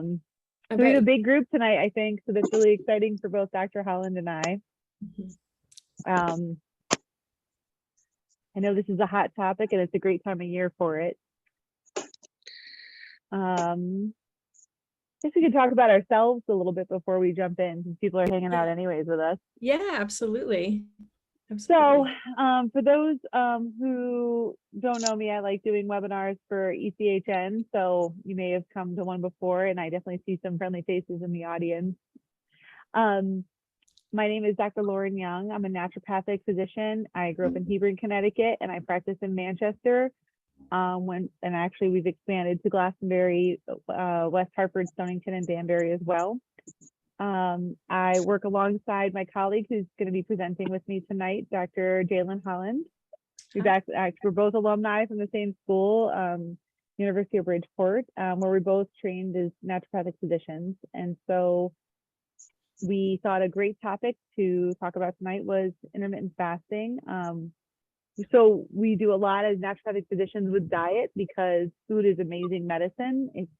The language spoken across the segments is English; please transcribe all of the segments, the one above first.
So we have a big group tonight, I think. So that's really exciting for both Dr. Holland and I. I know this is a hot topic and it's a great time of year for it. I guess we could talk about ourselves a little bit before we jump in, since people are hanging out anyways with us. Yeah, absolutely. So for those who don't know me, I like doing webinars for ECHN. So you may have come to one before, and I definitely see some friendly faces in the audience. My name is Dr. Lauren Young. I'm a naturopathic physician. I grew up in Hebron, Connecticut, and I practice in Manchester. And actually we've expanded to Glastonbury, West Hartford, Stonington, and Danbury as well. I work alongside my colleague who's going to be presenting with me tonight, Dr. Jaylin Holland. We're both alumni from the same school, University of Bridgeport, where we both trained as naturopathic physicians. And so we thought a great topic to talk about tonight was intermittent fasting. So we do a lot of naturopathic physicians with diet, because food is amazing medicine. It's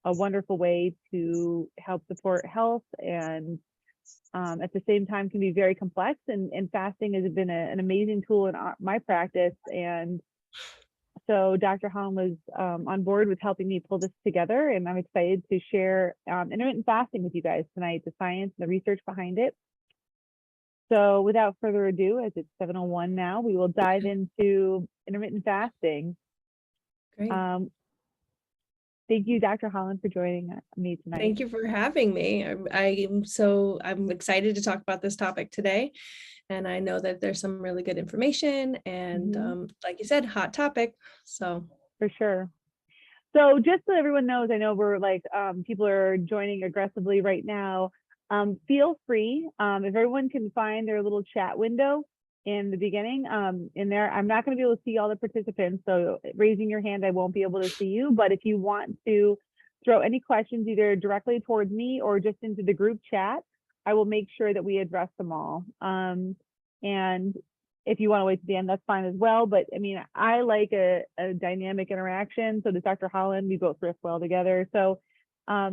a wonderful way to help support health, and at the same time can be very complex. And fasting has been an amazing tool in my practice. And so Dr. Holland was on board with helping me pull this together, and I'm excited to share intermittent fasting with you guys tonight, the science and the research behind it. So without further ado, as it's 7:01 now, we will dive into intermittent fasting. Great. Thank you, Dr. Holland, for joining me tonight. Thank you for having me. I'm excited to talk about this topic today. And I know that there's some really good information and like you said, hot topic. So for sure. So just so everyone knows, I know we're like, people are joining aggressively right now. Feel free, if everyone can find their little chat window in the beginning, in there, I'm not going to be able to see all the participants. So raising your hand, I won't be able to see you. But if you want to throw any questions either directly towards me or just into the group chat, I will make sure that we address them all. And if you want to wait to the end, that's fine as well. But I mean, I like a dynamic interaction. So does Dr. Holland. We both riff well together. So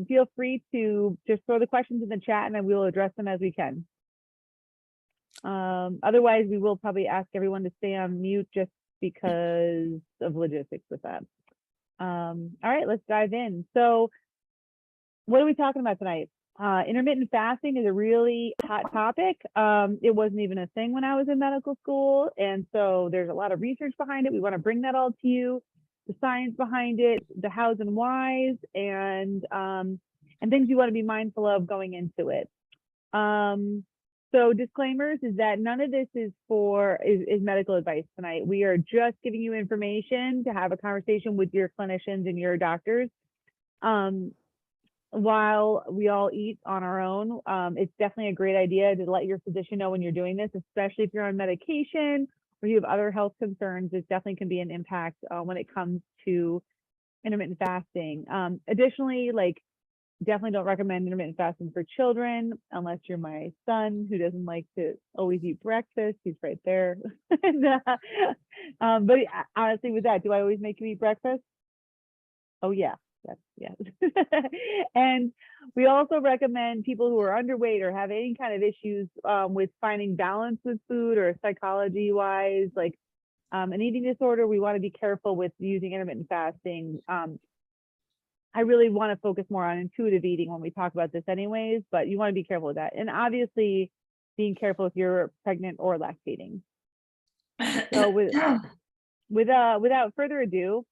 feel free to just throw the questions in the chat and then we'll address them as we can. Otherwise, we will probably ask everyone to stay on mute just because of logistics with that. All right, let's dive in. So what are we talking about tonight? Intermittent fasting is a really hot topic. It wasn't even a thing when I was in medical school. And so there's a lot of research behind it. We want to bring that all to you, the science behind it, the hows and whys, and things you want to be mindful of going into it. So disclaimers is that none of this is medical advice tonight. We are just giving you information to have a conversation with your clinicians and your doctors. While we all eat on our own, it's definitely a great idea to let your physician know when you're doing this, especially if you're on medication or you have other health concerns. It definitely can be an impact when it comes to intermittent fasting. Additionally, definitely don't recommend intermittent fasting for children unless you're my son, who doesn't like to always eat breakfast. He's right there. But honestly, with that, do I always make you eat breakfast? Oh yeah. Yes. And we also recommend people who are underweight or have any kind of issues with finding balance with food, or psychology wise, like an eating disorder. We want to be careful with using intermittent fasting. I really want to focus more on intuitive eating when we talk about this anyways, but you want to be careful with that. And obviously being careful if you're pregnant or lactating. So without further ado,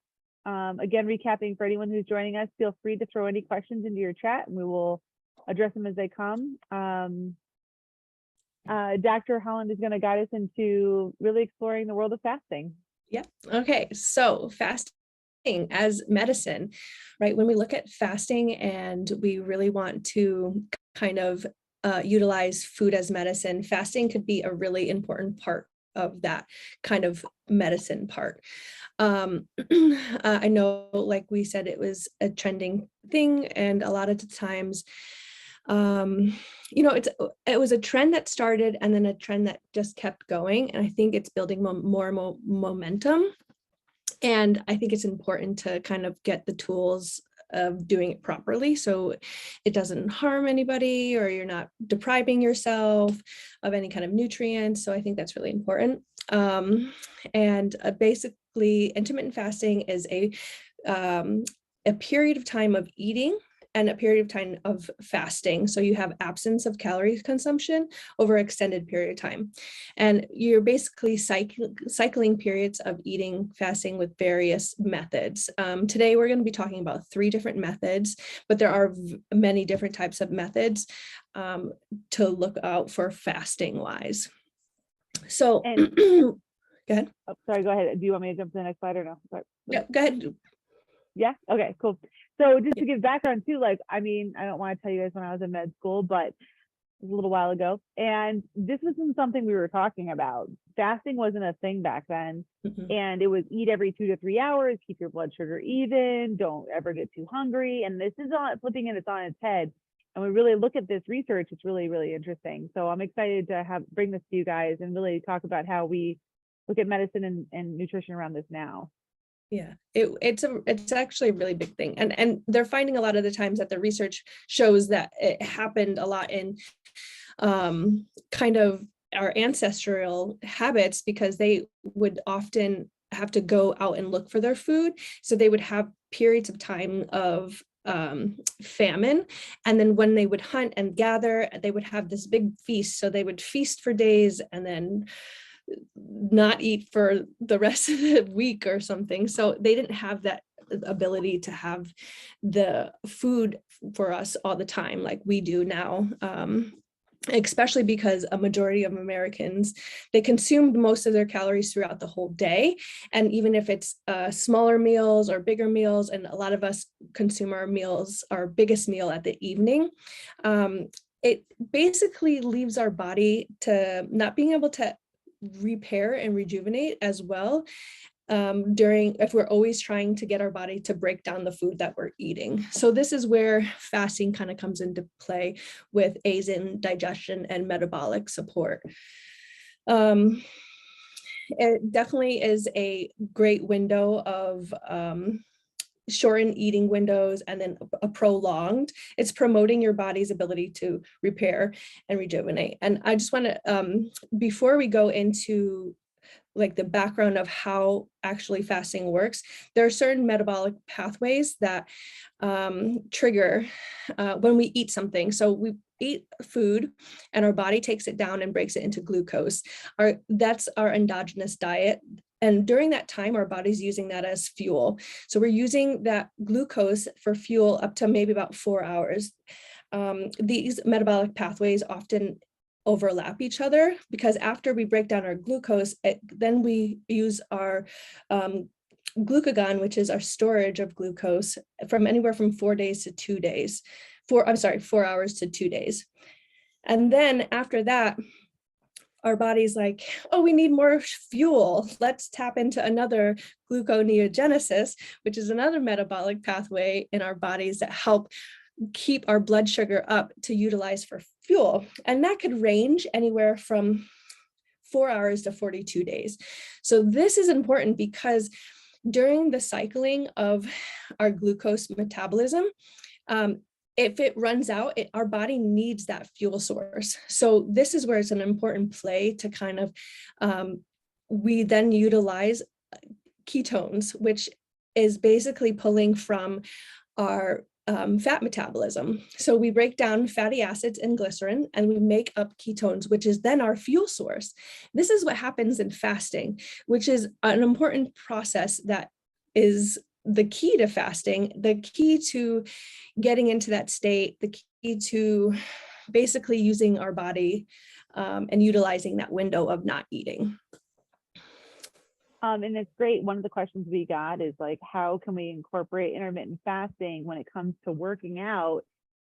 again, recapping for anyone who's joining us, feel free to throw any questions into your chat and we will address them as they come. Dr. Holland is going to guide us into really exploring the world of fasting. Yeah. Okay. So fasting as medicine, right? When we look at fasting and we really want to kind of utilize food as medicine, fasting could be a really important part of that kind of medicine part. I know, like we said, it was a trending thing, and a lot of the times, it was a trend that started and then a trend that just kept going. And I think it's building more momentum. And I think it's important to kind of get the tools of doing it properly, so it doesn't harm anybody or you're not depriving yourself of any kind of nutrients. So I think that's really important. And basically, intermittent fasting is a period of time of eating and a period of time of fasting. So you have absence of calorie consumption over an extended period of time. And you're basically cycling periods of eating, fasting with various methods. Today, we're going to be talking about 3 different methods, but there are many different types of methods to look out for fasting wise. So And go ahead. oh, sorry, go ahead. Do you want me to jump to the next slide or no? Sorry. Yeah, go ahead. Yeah. Okay, cool. So just to give background too, like, I mean, I don't want to tell you guys when I was in med school, but it was a little while ago. And this wasn't something we were talking about. Fasting wasn't a thing back then. Mm-hmm. And it was eat every 2 to 3 hours, keep your blood sugar even, don't ever get too hungry. And this is on flipping it, it's on its head. And we really look at this research, it's really, really interesting. So I'm excited to bring this to you guys and really talk about how we look at medicine and nutrition around this now. Yeah, it's actually a really big thing. And they're finding a lot of the times that the research shows that it happened a lot in kind of our ancestral habits, because they would often have to go out and look for their food. So they would have periods of time of famine, and then when they would hunt and gather, they would have this big feast. So they would feast for days and then not eat for the rest of the week or something. So they didn't have that ability to have the food for us all the time like we do now. Especially because a majority of Americans, they consumed most of their calories throughout the whole day. And even if it's smaller meals or bigger meals, and a lot of us consume our biggest meal at the evening, it basically leaves our body to not being able to repair and rejuvenate as well if we're always trying to get our body to break down the food that we're eating. So this is where fasting kind of comes into play with aids in digestion and metabolic support. It definitely is a great window of shortened eating windows, and then it's promoting your body's ability to repair and rejuvenate. And I just want to, before we go into like the background of how actually fasting works, there are certain metabolic pathways that trigger when we eat something. So we eat food and our body takes it down and breaks it into glucose. That's our endogenous diet. And during that time, our body's using that as fuel. So we're using that glucose for fuel up to maybe about 4 hours. These metabolic pathways often overlap each other, because after we break down our glucose, then we use our glucagon, which is our storage of glucose, from anywhere from 4 days to 2 days. 4 hours to 2 days. And then after that, our body's like, oh, we need more fuel. Let's tap into another gluconeogenesis, which is another metabolic pathway in our bodies that help keep our blood sugar up to utilize for fuel. And that could range anywhere from 4 hours to 42 days. So this is important because during the cycling of our glucose metabolism, if it runs out, our body needs that fuel source. So this is where it's an important play to kind of, we then utilize ketones, which is basically pulling from our fat metabolism. So we break down fatty acids and glycerin and we make up ketones, which is then our fuel source. This is what happens in fasting, which is an important process that is the key to fasting, the key to getting into that state, the key to basically using our body and utilizing that window of not eating. And it's great. One of the questions we got is like, how can we incorporate intermittent fasting when it comes to working out?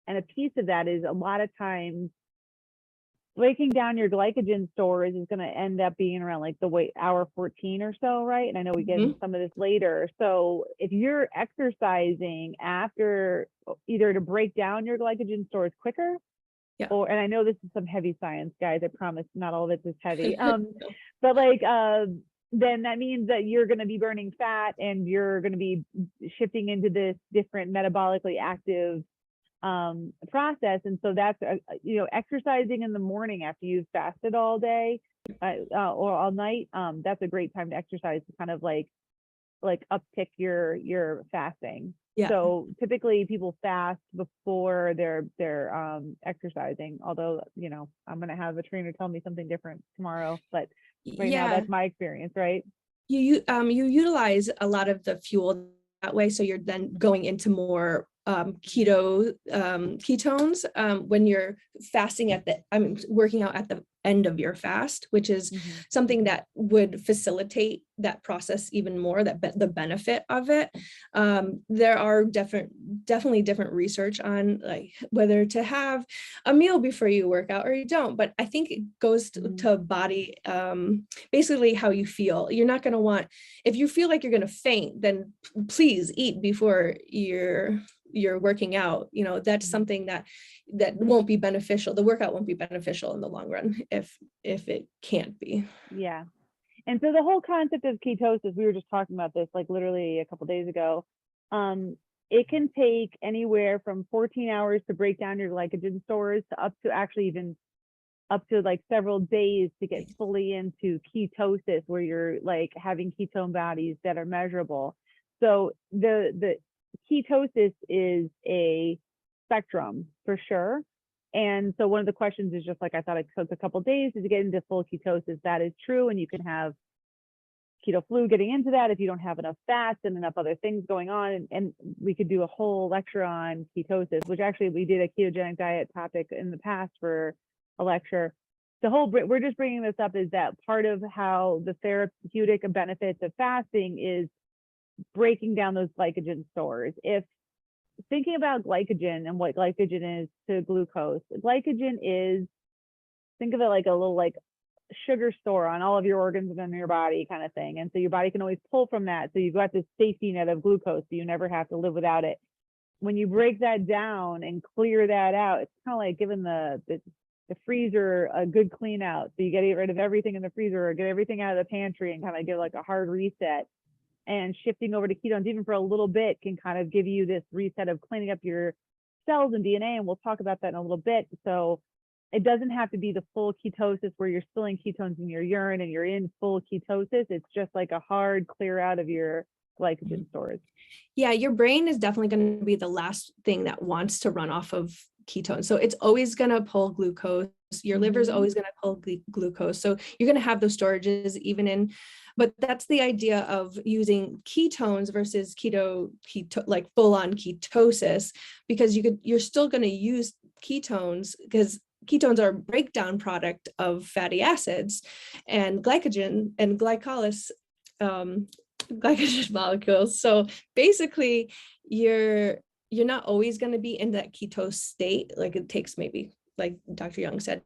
And a piece of that is a lot of times breaking down your glycogen stores is going to end up being around like the hour 14 or so, right? And I know we get into some of this later. So if you're exercising after, either to break down your glycogen stores quicker, and I know this is some heavy science, guys, I promise not all of it is heavy. But like then that means that you're going to be burning fat and you're going to be shifting into this different metabolically active process. And so that's, exercising in the morning after you've fasted all day or all night, that's a great time to exercise to kind of like uptick your fasting. Yeah. So typically people fast before they're exercising, although, I'm going to have a trainer tell me something different tomorrow, but right now that's my experience, right? You utilize a lot of the fuel that way. So you're then going into more ketones when you're fasting working out at the end of your fast, which is something that would facilitate that process even more, the benefit of it. There are definitely different research on like whether to have a meal before you work out or you don't, but I think it goes to body, basically how you feel. You're not going to want, if you feel like you're going to faint, then please eat before you're working out. That's something that won't be beneficial. The workout won't be beneficial in the long run if it can't be. Yeah. And so the whole concept of ketosis, we were just talking about this like literally a couple days ago. It can take anywhere from 14 hours to break down your glycogen stores to up to like several days to get fully into ketosis, where you're like having ketone bodies that are measurable. So the ketosis is a spectrum for sure. And so one of the questions is just like, I thought it took a couple of days to get into full ketosis. That is true. And you can have keto flu getting into that if you don't have enough fats and enough other things going on. And we could do a whole lecture on ketosis, which actually we did a ketogenic diet topic in the past for a lecture. We're just bringing this up is that part of how the therapeutic benefits of fasting is breaking down those glycogen stores. If thinking about glycogen and what glycogen is to glucose, glycogen is, think of it like a little like sugar store on all of your organs and in your body kind of thing. And so your body can always pull from that. So you've got this safety net of glucose, so you never have to live without it. When you break that down and clear that out, it's kind of like giving the freezer a good clean out. So you get rid of everything in the freezer or get everything out of the pantry and kind of give like a hard reset. And shifting over to ketones, even for a little bit, can kind of give you this reset of cleaning up your cells and DNA. And we'll talk about that in a little bit. So it doesn't have to be the full ketosis where you're spilling ketones in your urine and you're in full ketosis. It's just like a hard clear out of your glycogen stores. Yeah, your brain is definitely going to be the last thing that wants to run off of ketones. So it's always going to pull glucose. Your liver is always going to pull glucose. So you're going to have those storages but that's the idea of using ketones versus keto like full on ketosis, because you're still going to use ketones because ketones are a breakdown product of fatty acids and glycogen and glycolysis, glycogen molecules. So basically you're not always going to be in that ketose state. Like it takes maybe, like Dr. Young said,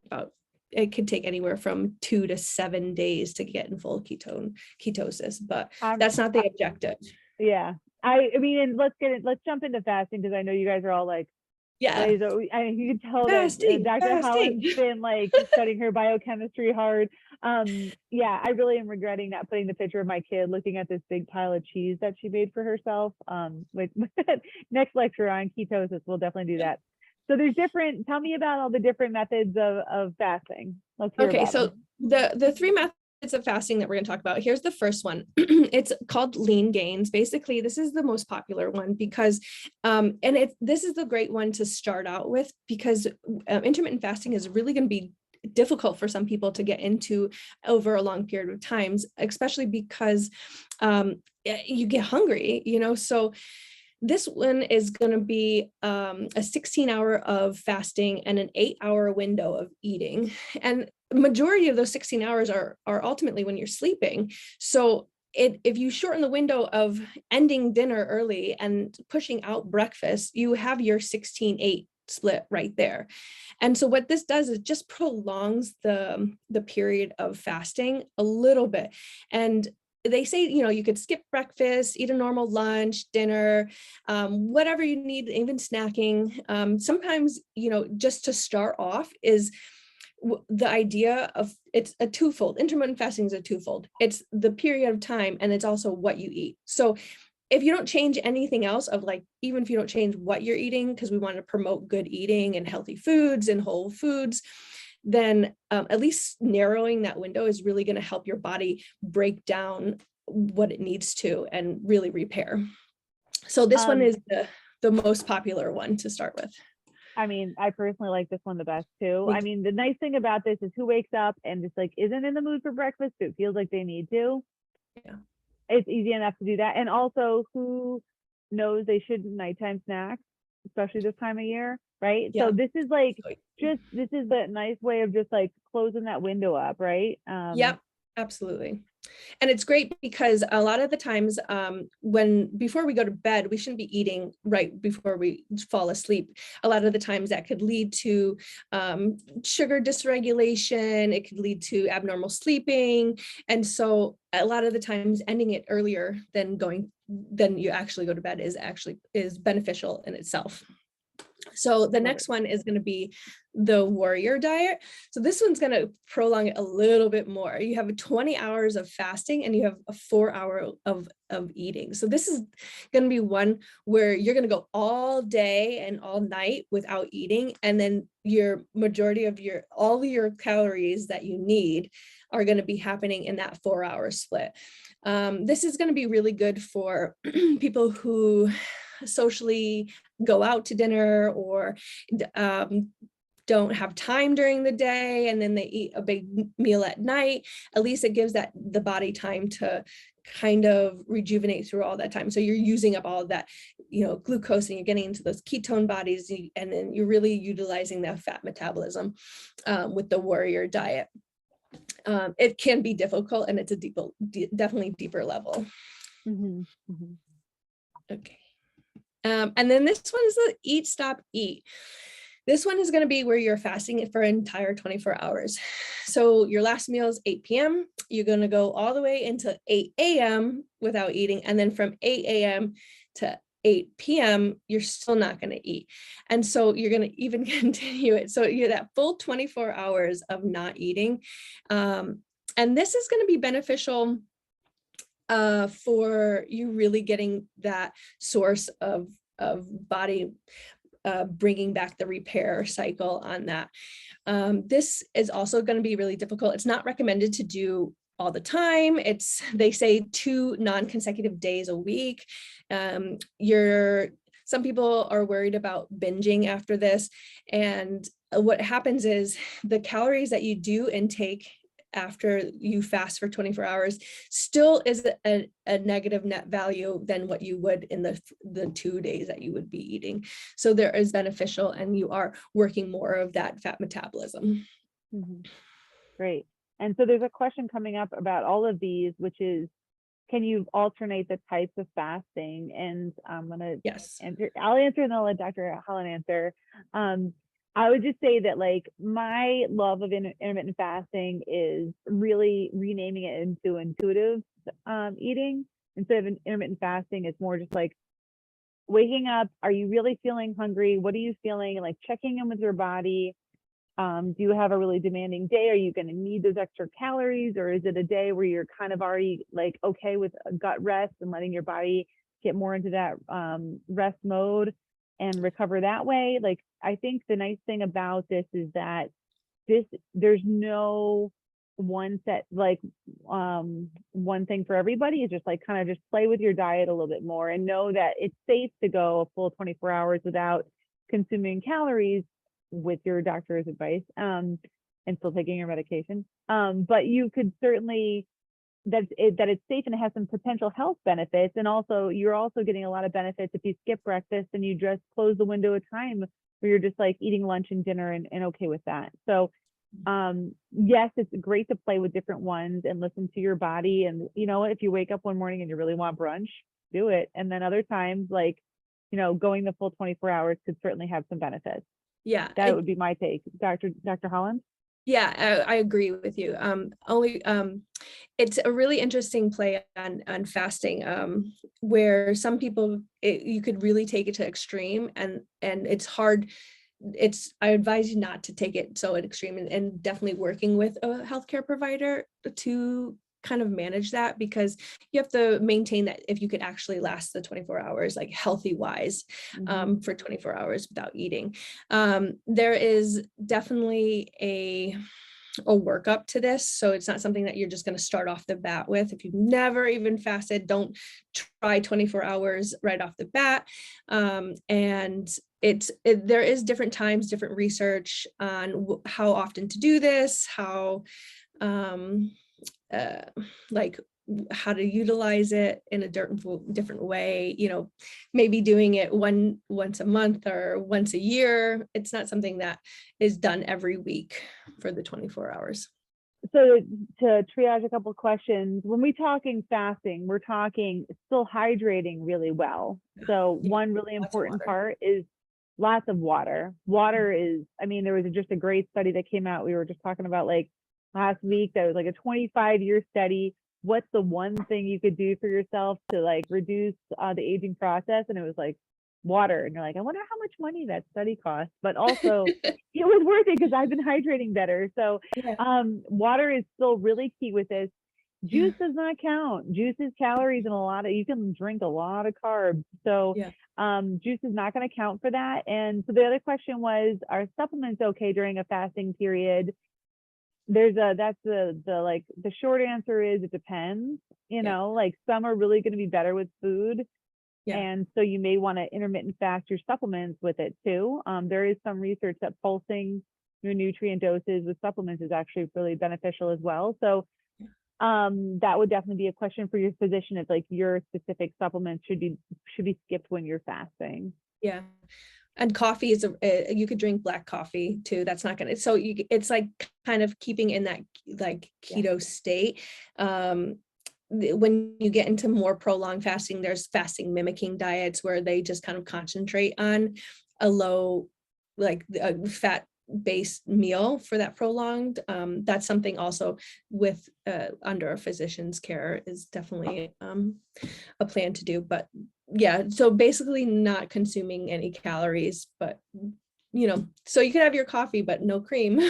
it could take anywhere from 2 to 7 days to get in full ketosis, but that's not the objective. Yeah. I mean, and let's jump into fasting, because I know you guys are all like, you can tell fasting, that Dr. Holland's been like studying her biochemistry hard. Yeah, I really am regretting not putting the picture of my kid looking at this big pile of cheese that she made for herself. With next lecture on ketosis, we'll definitely do that. So tell me about all the different methods of fasting. Let's hear about so them. The 3 methods of fasting that we're going to talk about. Here's the first one. It's called lean gains. Basically, this is the most popular one because, this is the great one to start out with, because intermittent fasting is really going to be difficult for some people to get into over a long period of times, especially because you get hungry, so this one is going to be a 16-hour of fasting and an 8-hour window of eating. And majority of those 16 hours are ultimately when you're sleeping. So if you shorten the window of ending dinner early and pushing out breakfast, you have your 16-8 split right there. And so what this does is just prolongs the period of fasting a little bit. And they say, you could skip breakfast, eat a normal lunch, dinner, whatever you need, even snacking. Sometimes, just to start off is the idea of it's a twofold. Intermittent fasting is a twofold. It's the period of time, and it's also what you eat. So if you don't change anything else of like, even if you don't change what you're eating, because we want to promote good eating and healthy foods and whole foods, then at least narrowing that window is really going to help your body break down what it needs to and really repair. So this one is the most popular one to start with. I mean, I personally like this one the best too. I mean, the nice thing about this is who wakes up and just like isn't in the mood for breakfast, but feels like they need to. Yeah. It's easy enough to do that. And also who knows they shouldn't nighttime snacks, especially this time of year, right? Yeah. So this is like this is the nice way of just like closing that window up, right? Yep, absolutely. And it's great because a lot of the times before we go to bed, we shouldn't be eating right before we fall asleep. A lot of the times that could lead to sugar dysregulation. It could lead to abnormal sleeping. And so a lot of the times ending it earlier than you actually go to bed is beneficial in itself. So the next one is going to be the warrior diet. So this one's going to prolong it a little bit more. You have 20 hours of fasting and you have a 4 hour of eating. So this is going to be one where you're going to go all day and all night without eating. And then your majority of all your calories that you need are going to be happening in that 4 hour split. This is going to be really good for people who socially go out to dinner or don't have time during the day and then they eat a big meal at night. At least it gives the body time to kind of rejuvenate through all that time. So you're using up all of that, glucose, and you're getting into those ketone bodies, and then you're really utilizing that fat metabolism with the warrior diet. It can be difficult, and it's definitely deeper level. Mm-hmm. Mm-hmm. Okay. And then this one is the eat, stop, eat. This one is going to be where you're fasting for an entire 24 hours. So your last meal is 8 p.m. You're going to go all the way into 8 a.m. without eating. And then from 8 a.m. to 8 p.m., you're still not going to eat. And so you're going to even continue it. So you're that full 24 hours of not eating. And this is going to be beneficial for you really getting that source of body, bringing back the repair cycle on that. This is also going to be really difficult. It's not recommended to do all the time. They say 2 non-consecutive days a week. Some people are worried about binging after this. And what happens is the calories that you do intake after you fast for 24 hours still is a negative net value than what you would in the 2 days that you would be eating. So there is beneficial, and you are working more of that fat metabolism. Mm-hmm. Great. And so there's a question coming up about all of these, which is, can you alternate the types of fasting? And I'm going to answer, I'll answer and then I'll let Dr. Holland answer. I would just say that like my love of intermittent fasting is really renaming it into intuitive eating. Instead of intermittent fasting, it's more just like waking up. Are you really feeling hungry? What are you feeling? Like checking in with your body. Do you have a really demanding day? Are you going to need those extra calories? Or is it a day where you're kind of already like okay with a gut rest and letting your body get more into that rest mode and recover that way? Like, I think the nice thing about this is that there's no one set, like one thing for everybody. It's just like kind of just play with your diet a little bit more and know that it's safe to go a full 24 hours without consuming calories with your doctor's advice and still taking your medication. But you could certainly that it's safe and it has some potential health benefits. And also you're also getting a lot of benefits if you skip breakfast and you just close the window of time where you're just like eating lunch and dinner and okay with that. So yes, it's great to play with different ones and listen to your body. And if you wake up one morning and you really want brunch, do it. And then other times, like going the full 24 hours could certainly have some benefits. Yeah, that would be my take. Dr. Holland? Yeah, I agree with you. It's a really interesting play on fasting, where some people you could really take it to extreme, and it's hard I advise you not to take it so extreme, and definitely working with a healthcare provider to kind of manage that, because you have to maintain that if you could actually last the 24 hours, like healthy wise, for 24 hours without eating. There is definitely a workup to this. So it's not something that you're just going to start off the bat with. If you've never even fasted, don't try 24 hours right off the bat. And there is different times, different research on how often to do this, how like how to utilize it in a different way, maybe doing it once a month or once a year. It's not something that is done every week for the 24 hours. So to triage a couple of questions, when we talking fasting, we're talking still hydrating really well. So one really important part is lots of water. Water is, I mean, there was just a great study that came out. We were just talking about like last week, that was like a 25-year study. What's the one thing you could do for yourself to like reduce the aging process? And it was like water. And you're like, I wonder how much money that study cost, but also it was worth it because I've been hydrating better. So water is still really key with this. Juice does not count. Juice is calories and you can drink a lot of carbs. So juice is not going to count for that. And so the other question was, are supplements okay during a fasting period? That's the short answer is it depends, like some are really going to be better with food. And so you may want to intermittent fast your supplements with it too. There is some research that pulsing your nutrient doses with supplements is actually really beneficial as well. So that would definitely be a question for your physician if like your specific supplements should be skipped when you're fasting. Yeah. And coffee is you could drink black coffee too. That's not gonna, so it's like kind of keeping in that like keto state. When you get into more prolonged fasting, there's fasting mimicking diets where they just kind of concentrate on a low, like fat based meal for that prolonged. That's something also with under a physician's care is definitely a plan to do. But so basically not consuming any calories, but so you can have your coffee but no cream.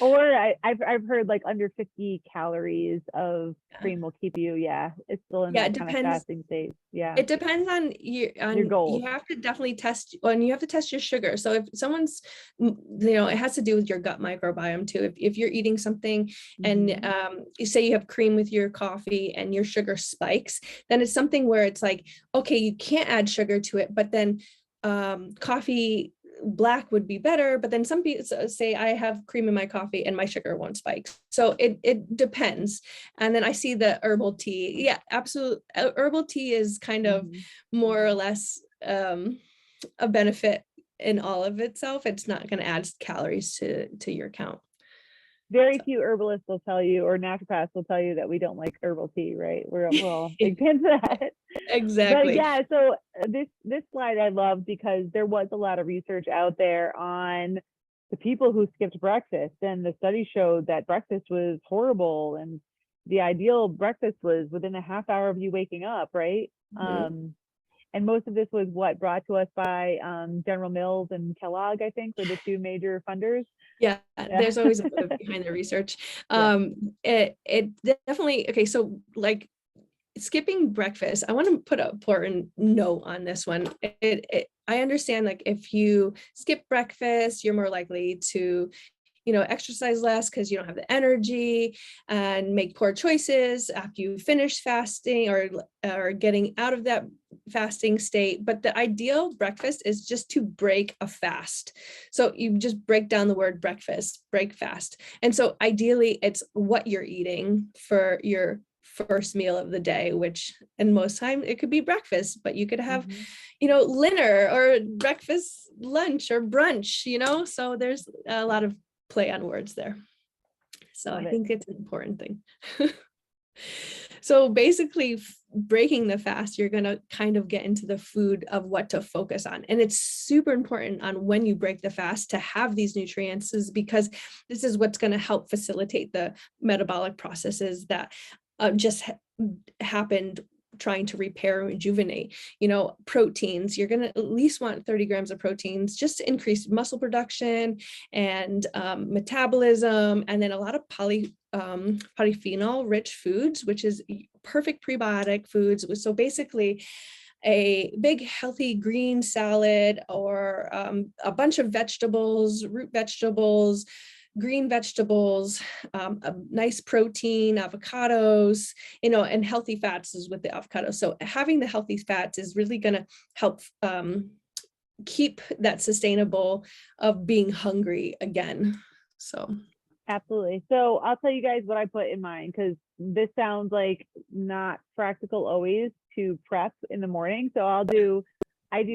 Or I've heard like under 50 calories of cream will keep you, it's still in that kind of fasting state. It depends on your goals. You have to definitely test, and you have to test your sugar. So if someone's, it has to do with your gut microbiome too. If you're eating something and you say you have cream with your coffee and your sugar spikes, then it's something where it's like, okay, you can't add sugar to it, but then coffee black would be better. But then some people say I have cream in my coffee and my sugar won't spike. So it depends. And then I see the herbal tea. Yeah, absolutely. Herbal tea is kind of more or less a benefit in all of itself. It's not going to add calories to your count. Very few herbalists will tell you, or naturopaths will tell you that we don't like herbal tea, right? We're all big fans of that. Exactly. But so this slide I love because there was a lot of research out there on the people who skipped breakfast, and the study showed that breakfast was horrible, and the ideal breakfast was within a half hour of you waking up, right? And most of this was brought to us by General Mills and Kellogg, I think, were the two major funders. There's always a motive behind the research. It definitely, okay, so like skipping breakfast, I want to put an important note on this one. I understand like if you skip breakfast, you're more likely to exercise less because you don't have the energy and make poor choices after you finish fasting or getting out of that fasting state. But the ideal breakfast is just to break a fast. So you just break down the word breakfast, break fast. And so ideally it's what you're eating for your first meal of the day, which and most time it could be breakfast, but you could have dinner or breakfast, lunch or brunch, so there's a lot of play on words there. So I think it's an important thing. So basically breaking the fast, you're going to kind of get into the food of what to focus on. And it's super important on when you break the fast to have these nutrients, is because this is what's going to help facilitate the metabolic processes that just happened trying to repair and rejuvenate. Proteins, you're going to at least want 30 grams of proteins just to increase muscle production and metabolism, and then a lot of polyphenol rich foods, which is perfect prebiotic foods. So basically a big healthy green salad, or a bunch of vegetables, root vegetables, green vegetables, a nice protein, avocados, and healthy fats is with the avocado. So having the healthy fats is really going to help keep that sustainable of being hungry again. So Absolutely. So I'll tell you guys what I put in mine, because this sounds like not practical always to prep in the morning. So I do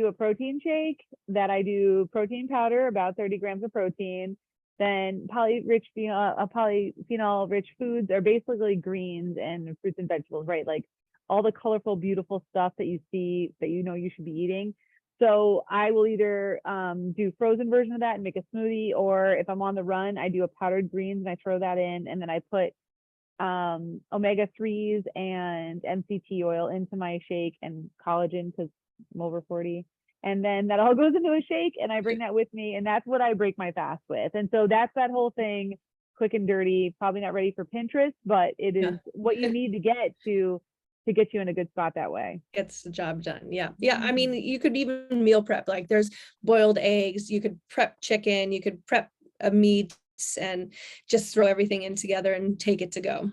a protein shake, that I do protein powder, about 30 grams of protein. Then polyphenol rich foods are basically greens and fruits and vegetables, right? Like all the colorful, beautiful stuff that you see that you should be eating. So I will either do frozen version of that and make a smoothie, or if I'm on the run, I do a powdered greens and I throw that in, and then I put omega-3s and MCT oil into my shake, and collagen, because I'm over 40. And then that all goes into a shake, and I bring that with me, and that's what I break my fast with. And so that's that whole thing, quick and dirty, probably not ready for Pinterest, but it is what you need to get to get you in a good spot that way. Gets the job done. Yeah. I mean, you could even meal prep, like there's boiled eggs, you could prep chicken, you could prep a meat, and just throw everything in together and take it to go.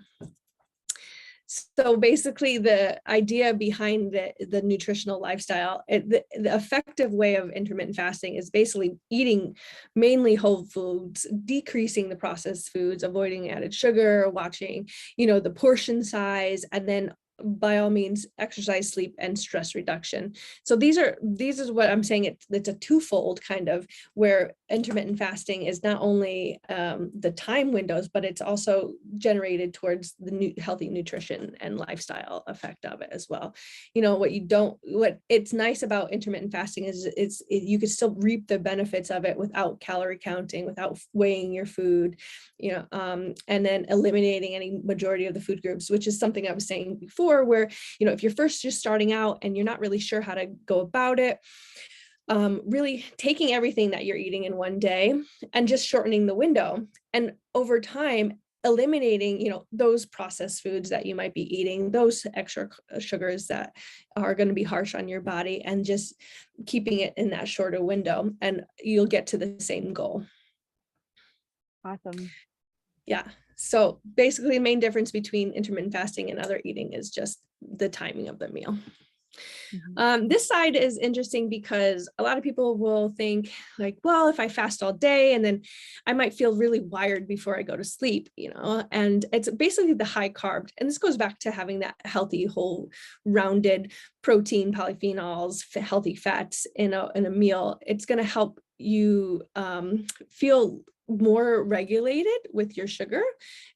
So basically the idea behind the nutritional lifestyle, the effective way of intermittent fasting is basically eating mainly whole foods, decreasing the processed foods, avoiding added sugar, watching, the portion size, and then by all means exercise, sleep, and stress reduction. So these is what I'm saying. It's a twofold kind of, where intermittent fasting is not only the time windows, but it's also generated towards the healthy nutrition and lifestyle effect of it as well. What it's nice about intermittent fasting is you could still reap the benefits of it without calorie counting, without weighing your food, and then eliminating any majority of the food groups, which is something I was saying before, where, if you're first just starting out and you're not really sure how to go about it, really taking everything that you're eating in one day and just shortening the window, and over time eliminating, those processed foods that you might be eating, those extra sugars that are going to be harsh on your body, and just keeping it in that shorter window, and you'll get to the same goal. Awesome. Yeah. So basically the main difference between intermittent fasting and other eating is just the timing of the meal. This side is interesting because a lot of people will think like, well, if I fast all day and then I might feel really wired before I go to sleep, and it's basically the high carb. And this goes back to having that healthy, whole rounded protein, polyphenols, healthy fats in a meal. It's going to help you feel more regulated with your sugar.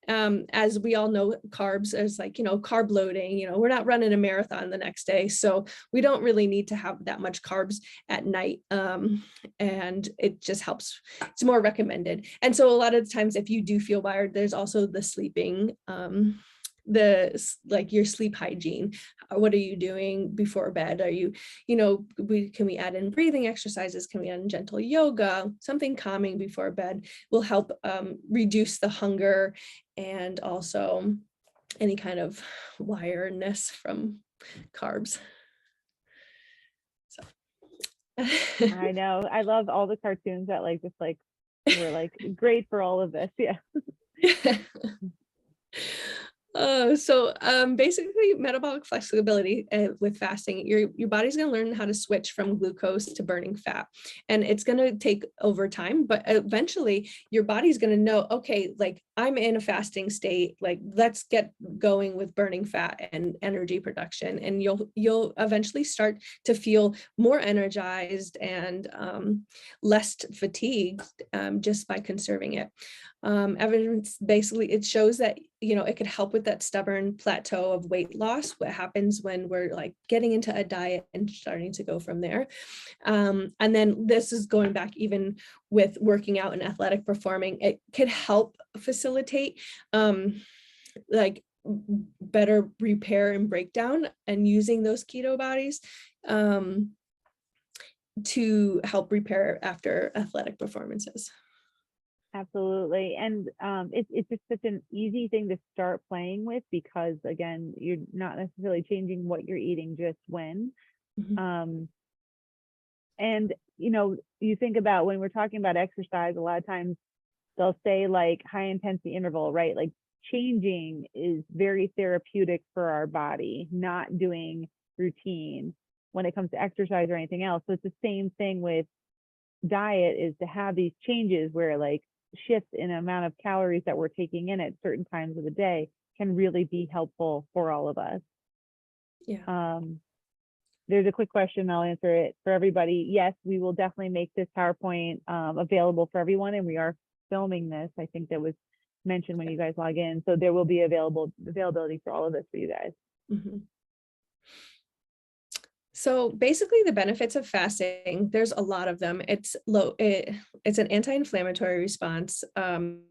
As we all know, carbs is like, carb loading, we're not running a marathon the next day. So we don't really need to have that much carbs at night. And it just helps. It's more recommended. And so a lot of times if you do feel wired, there's also the sleeping, your sleep hygiene. What are you doing before bed? Are you, can we add in breathing exercises? Can we add in gentle yoga? Something calming before bed will help reduce the hunger and also any kind of wiredness from carbs. So I know. I love all the cartoons that were like great for all of this. Yeah. So basically metabolic flexibility with fasting, your body's going to learn how to switch from glucose to burning fat, and it's going to take over time, but eventually your body's going to know, okay, like I'm in a fasting state, like let's get going with burning fat and energy production, and you'll eventually start to feel more energized and less fatigued just by conserving it. Evidence basically, it shows that, it could help with that stubborn plateau of weight loss, what happens when we're like getting into a diet and starting to go from there. And then this is going back even with working out and athletic performing, it could help facilitate like better repair and breakdown, and using those keto bodies to help repair after athletic performances. Absolutely. And it's just such an easy thing to start playing with, because again, you're not necessarily changing what you're eating, just when. Mhm. And you think about when we're talking about exercise, a lot of times they'll say like high intensity interval, right? Like changing is very therapeutic for our body, not doing routine when it comes to exercise or anything else. So it's the same thing with diet, is to have these changes where like shifts in the amount of calories that we're taking in at certain times of the day can really be helpful for all of us. Yeah. There's a quick question, I'll answer it for everybody. Yes, we will definitely make this PowerPoint available for everyone, and we are filming this. I think that was mentioned when you guys log in, so there will be availability for all of this for you guys. Mhm. So basically the benefits of fasting, there's a lot of them. It's it's an anti-inflammatory response.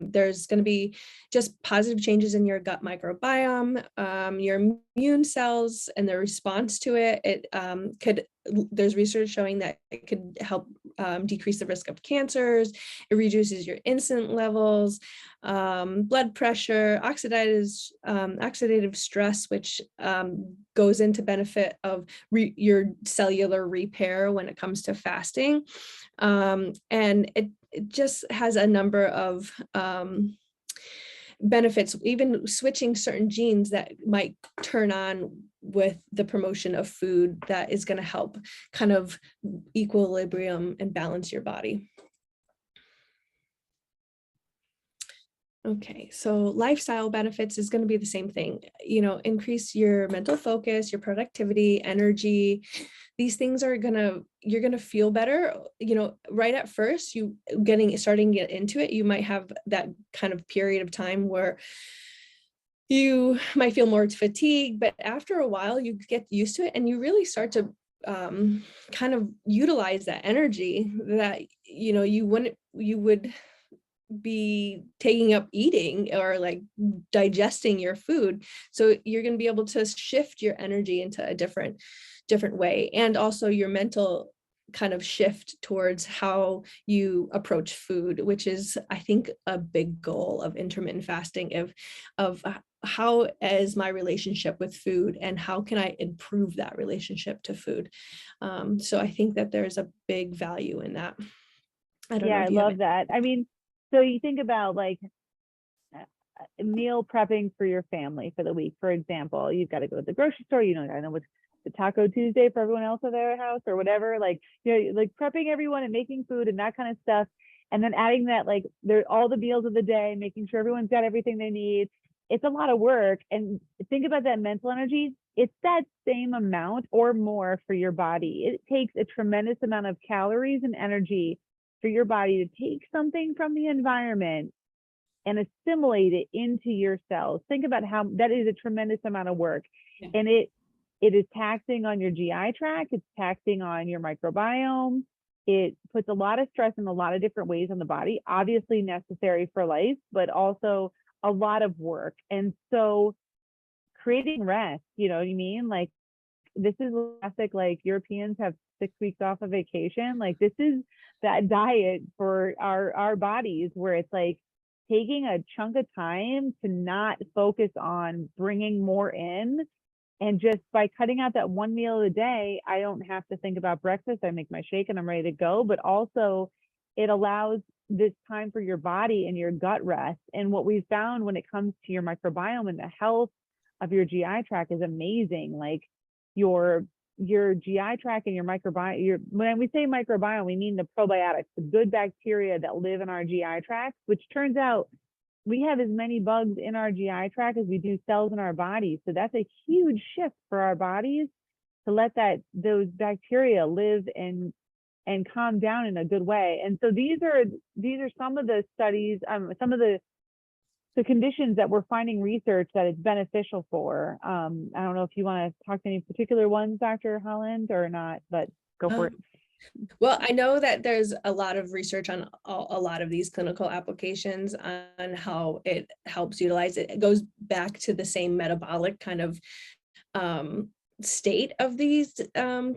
There's going to be just positive changes in your gut microbiome, your immune cells and the response to it. There's research showing that it could help decrease the risk of cancers. It reduces your insulin levels, blood pressure, oxidative stress, which goes into benefit of your cellular repair when it comes to fasting. And it just has a number of benefits, even switching certain genes that might turn on with the promotion of food that is going to help kind of equilibrium and balance your body. Okay, so lifestyle benefits is going to be the same thing, increase your mental focus, your productivity, energy. These things you're going to feel better, right at first, starting to get into it, you might have that kind of period of time where you might feel more fatigued, but after a while you get used to it and you really start to kind of utilize that energy that, you would be taking up eating or like digesting your food. So you're going to be able to shift your energy into a different way, and also your mental kind of shift towards how you approach food, which is, I think, a big goal of intermittent fasting, of how is my relationship with food and how can I improve that relationship to food. So I think that there's a big value in that. I don't know Yeah, if I you have love that. I mean, so you think about like meal prepping for your family for the week. For example, you've got to go to the grocery store, I don't know what's the Taco Tuesday for everyone else at their house or whatever, like, like prepping everyone and making food and that kind of stuff. And then adding that, like, there all the meals of the day, making sure everyone's got everything they need. It's a lot of work. And think about that mental energy. It's that same amount or more for your body. It takes a tremendous amount of calories and energy for your body to take something from the environment and assimilate it into your cells. Think about how that is a tremendous amount of work. Yeah. And it is taxing on your GI tract, it's taxing on your microbiome. It puts a lot of stress in a lot of different ways on the body, obviously necessary for life, but also a lot of work. And so creating rest, you know what I mean? Like, this is classic, like Europeans have 6 weeks off of vacation. Like, this is that diet for our bodies, where it's like taking a chunk of time to not focus on bringing more in. And just by cutting out that one meal a day, I don't have to think about breakfast. I make my shake and I'm ready to go. But also, it allows this time for your body and your gut rest. And what we've found when it comes to your microbiome and the health of your GI tract is amazing. Like, your GI tract and your microbiome, when we say microbiome, we mean the probiotics, the good bacteria that live in our GI tract, which turns out we have as many bugs in our GI tract as we do cells in our bodies. So that's a huge shift for our bodies, to let those bacteria live and calm down in a good way. And so these are some of the studies, some of the conditions that we're finding research that it's beneficial for. I don't know if you want to talk to any particular ones, Dr. Holland, or not, but go for it. Well, I know that there's a lot of research on a lot of these clinical applications on how it helps utilize it. It goes back to the same metabolic kind of um, state of these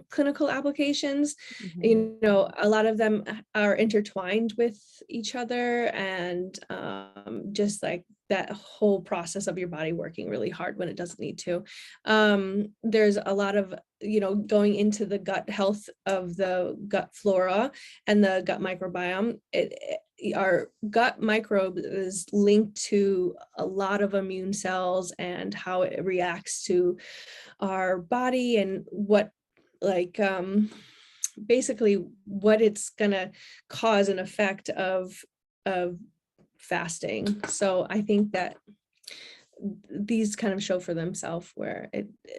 clinical applications. Mhm. You know, a lot of them are intertwined with each other, and just like that whole process of your body working really hard when it doesn't need to. There's a lot of, you know, going into the gut health of the gut flora and the gut microbiome. Our gut microbe is linked to a lot of immune cells and how it reacts to our body, and what, like, basically what it's gonna cause an effect of fasting. So I think that these kind of show for themselves where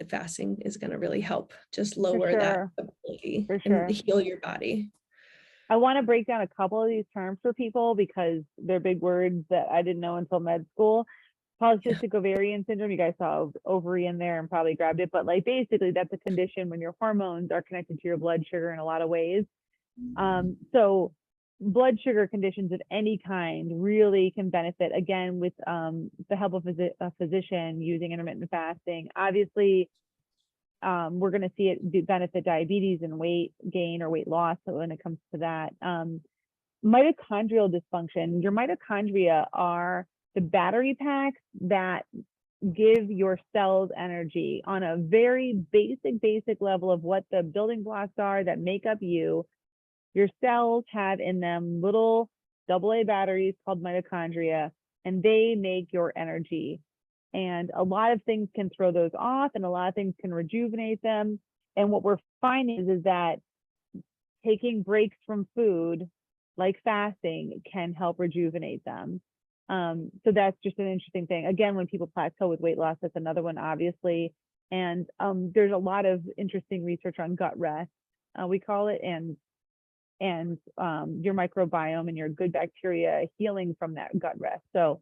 fasting is going to really help just For lower that sure, ability for and sure. heal your body. I want to break down a couple of these terms for people because they're big words that I didn't know until med school. Yeah. Polycystic ovarian syndrome, you guys saw ovary in there and probably grabbed it, but like basically that's a condition when your hormones are connected to your blood sugar in a lot of ways. So blood sugar conditions of any kind really can benefit, again, with the help of a physician using intermittent fasting. Obviously, we're going to see it benefit diabetes and weight gain or weight loss. So when it comes to that, mitochondrial dysfunction, your mitochondria are the battery packs that give your cells energy on a very basic level of what the building blocks are that make up you. Your cells have in them little AA batteries called mitochondria, and they make your energy. And a lot of things can throw those off, and a lot of things can rejuvenate them. And what we're finding is that taking breaks from food, like fasting, can help rejuvenate them. So that's just an interesting thing. Again, when people plateau with weight loss, that's another one, obviously. And there's a lot of interesting research on gut rest, we call it, and your microbiome and your good bacteria healing from that gut rest. So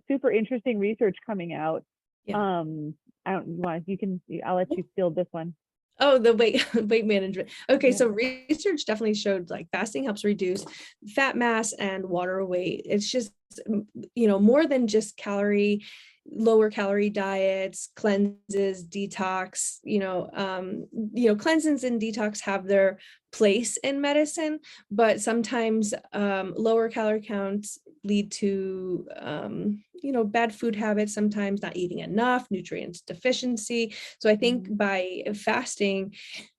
super interesting research coming out. Yeah. Um, I don't want, you can, I'll let you field this one. Oh, the weight weight management. Okay, Yeah. so research definitely showed like fasting helps reduce fat mass and water weight. It's just, you know, more than just lower calorie diets, cleanses, detox, cleanses and detox have their place in medicine, but sometimes lower calorie counts lead to bad food habits, sometimes not eating enough, nutrients deficiency. So I think by fasting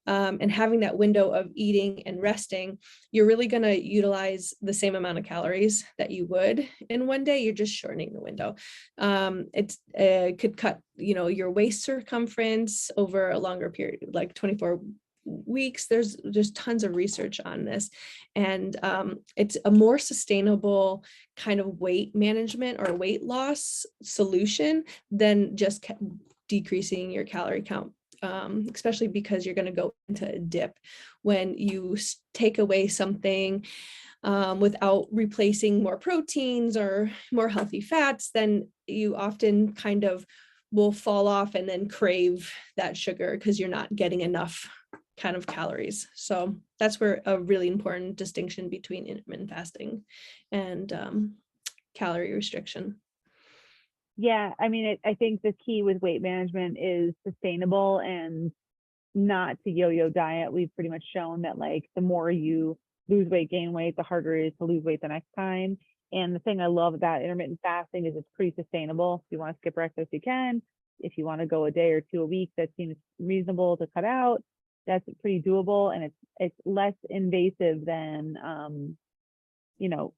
and having that window of eating and resting, you're really going to utilize the same amount of calories that you would in one day. You're just shortening the window. It could cut, your waist circumference over a longer period, like 24 weeks. There's tons of research on this, and it's a more sustainable kind of weight management or weight loss solution than just decreasing your calorie count, especially because you're going to go into a dip when you take away something without replacing more proteins or more healthy fats. Then you often kind of will fall off and then crave that sugar because you're not getting enough kind of calories. So that's where a really important distinction between intermittent fasting and calorie restriction. Yeah, I mean, I think the key with weight management is sustainable and not to yo-yo diet. We've pretty much shown that like the more you lose weight, gain weight, the harder it is to lose weight the next time. And the thing I love about intermittent fasting is it's pretty sustainable. If you want to skip breakfast, you can. If you want to go a day or two a week, that seems reasonable to cut out. That's pretty doable, and it's less invasive than you know,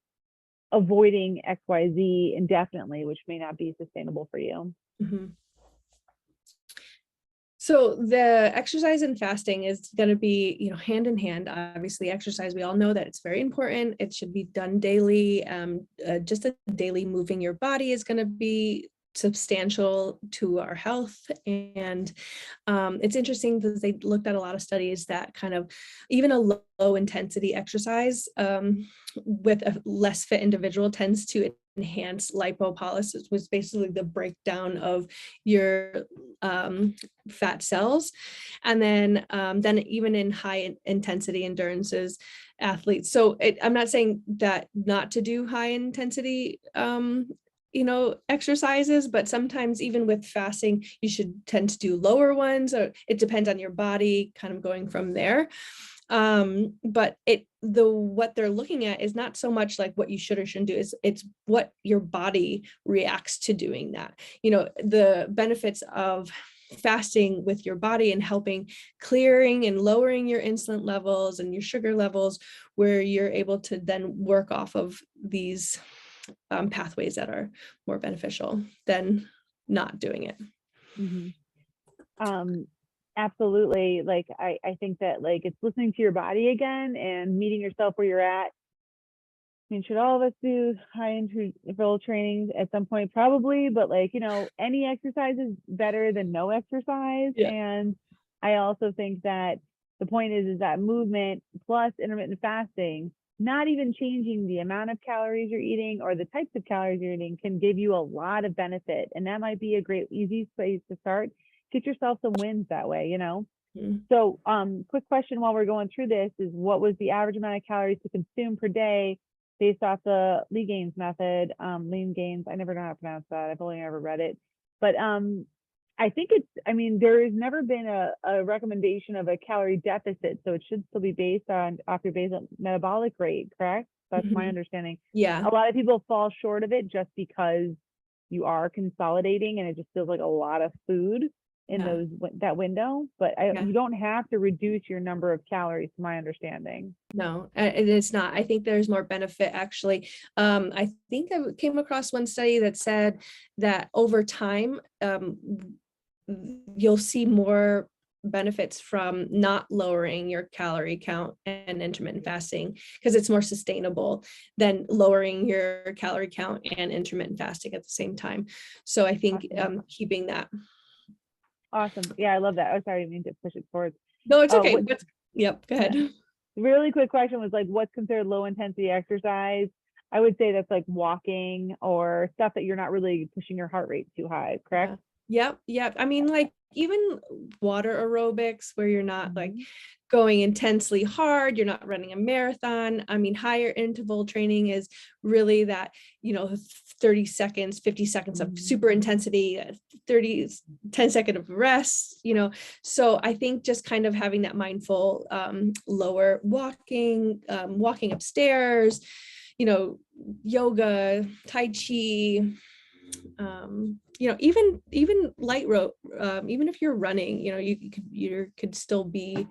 avoiding XYZ indefinitely, which may not be sustainable for you. Mm-hmm. So the exercise and fasting is going to be, hand in hand. Obviously, exercise, we all know that it's very important. It should be done daily. Just a daily moving your body is going to be substantial to our health. And it's interesting because they looked at a lot of studies that kind of even a low intensity exercise with a less fit individual tends to enhance lipopolysis, which is basically the breakdown of your fat cells. And then even in high intensity endurances athletes. So I'm not saying that not to do high intensity exercises, but sometimes even with fasting, you should tend to do lower ones, or it depends on your body, kind of going from there. But what they're looking at is not so much like what you should or shouldn't do, it's what your body reacts to doing that. The benefits of fasting with your body and helping clearing and lowering your insulin levels and your sugar levels, where you're able to then work off of these pathways that are more beneficial than not doing it. Absolutely. Like, I think that like it's listening to your body again and meeting yourself where you're at. I mean, should all of us do high interval trainings at some point? Probably, but like, any exercise is better than no exercise. Yeah. And I also think that the point is that movement plus intermittent fasting, not even changing the amount of calories you're eating or the types of calories you're eating, can give you a lot of benefit. And that might be a great, easy place to start. Get yourself some wins that way, So quick question while we're going through this is, what was the average amount of calories to consume per day based off the Lean Gains method? Lean Gains, I never know how to pronounce that. I've only ever read it. But I think there has never been a recommendation of a calorie deficit. So it should still be based off your basal metabolic rate, correct? That's my understanding. Yeah. A lot of people fall short of it just because you are consolidating and it just feels like a lot of food in that window, but you don't have to reduce your number of calories, to my understanding. No, it is not. I think there's more benefit actually. I think I came across one study that said that over time, you'll see more benefits from not lowering your calorie count and intermittent fasting, because it's more sustainable than lowering your calorie count and intermittent fasting at the same time. So I think keeping that. Awesome. Yeah, I love that. Oh, sorry, I didn't mean to push it forward. No, it's okay. Yep, go ahead. Really quick question was like, what's considered low intensity exercise? I would say that's like walking or stuff that you're not really pushing your heart rate too high, correct? Yep. I mean, like even water aerobics where you're not like going intensely hard, you're not running a marathon. I mean, higher interval training is really that, 30 seconds, 50 seconds of super intensity, 10 seconds of rest, So I think just kind of having that mindful, lower walking upstairs, yoga, Tai Chi, even light rope, even if you're running, you could still be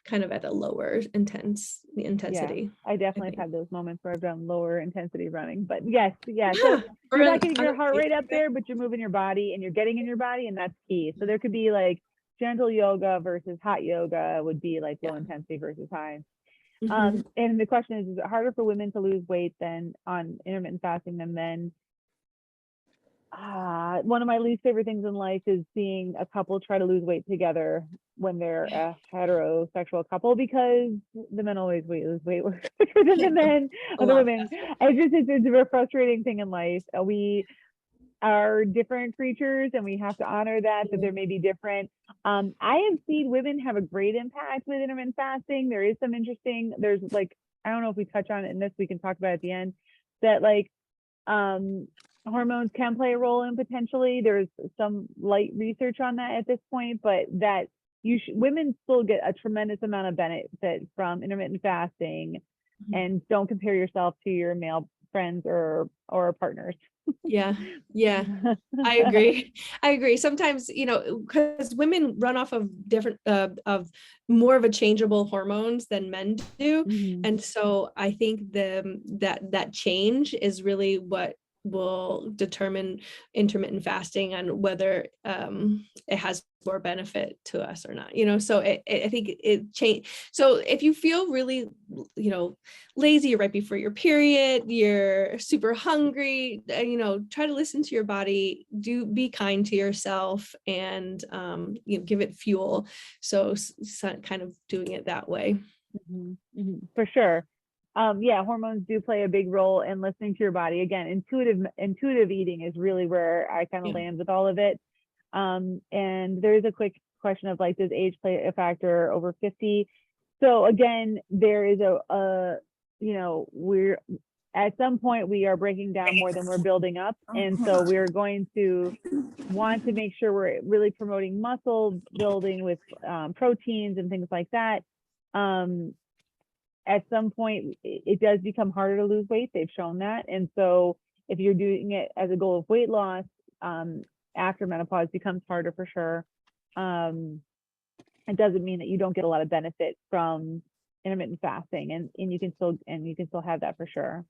kind of at a lower intensity. Yeah, I definitely have had those moments where I've done lower intensity running, but yes. So you're not getting your heart rate up there, but you're moving your body and you're getting in your body, and that's key. So there could be like gentle yoga versus hot yoga would be like low intensity versus high. And the question is it harder for women to lose weight than on intermittent fasting than men? One of my least favorite things in life is seeing a couple try to lose weight together when they're a heterosexual couple, because the men always lose weight quicker than the men or the women. It's a frustrating thing in life. We are different creatures and we have to honor that there may be different. I have seen women have a great impact with intermittent fasting. There is some there's like, I don't know if we touch on it in this, we can talk about it at the end, that like hormones can play a role in potentially. There's some light research on that at this point, but that women still get a tremendous amount of benefit from intermittent fasting, and don't compare yourself to your male friends or partners. Yeah. I agree. Sometimes, because women run off of different, of more of a changeable hormones than men do. And so I think that change is really what will determine intermittent fasting on whether it has more benefit to us or not, so I think it changed. So if you feel really, lazy right before your period, you're super hungry, try to listen to your body, be kind to yourself, and give it fuel. So kind of doing it that way. For sure. Yeah, hormones do play a big role in listening to your body. Again, intuitive eating is really where I kind of land with all of it. And there's a quick question of like, does age play a factor over 50? So again, there is we're at some point we are breaking down more than we're building up. And so we're going to want to make sure we're really promoting muscle building with proteins and things like that. At some point, it does become harder to lose weight. They've shown that. And so if you're doing it as a goal of weight loss, after menopause becomes harder for sure. It doesn't mean that you don't get a lot of benefit from intermittent fasting, and you can still have that for sure.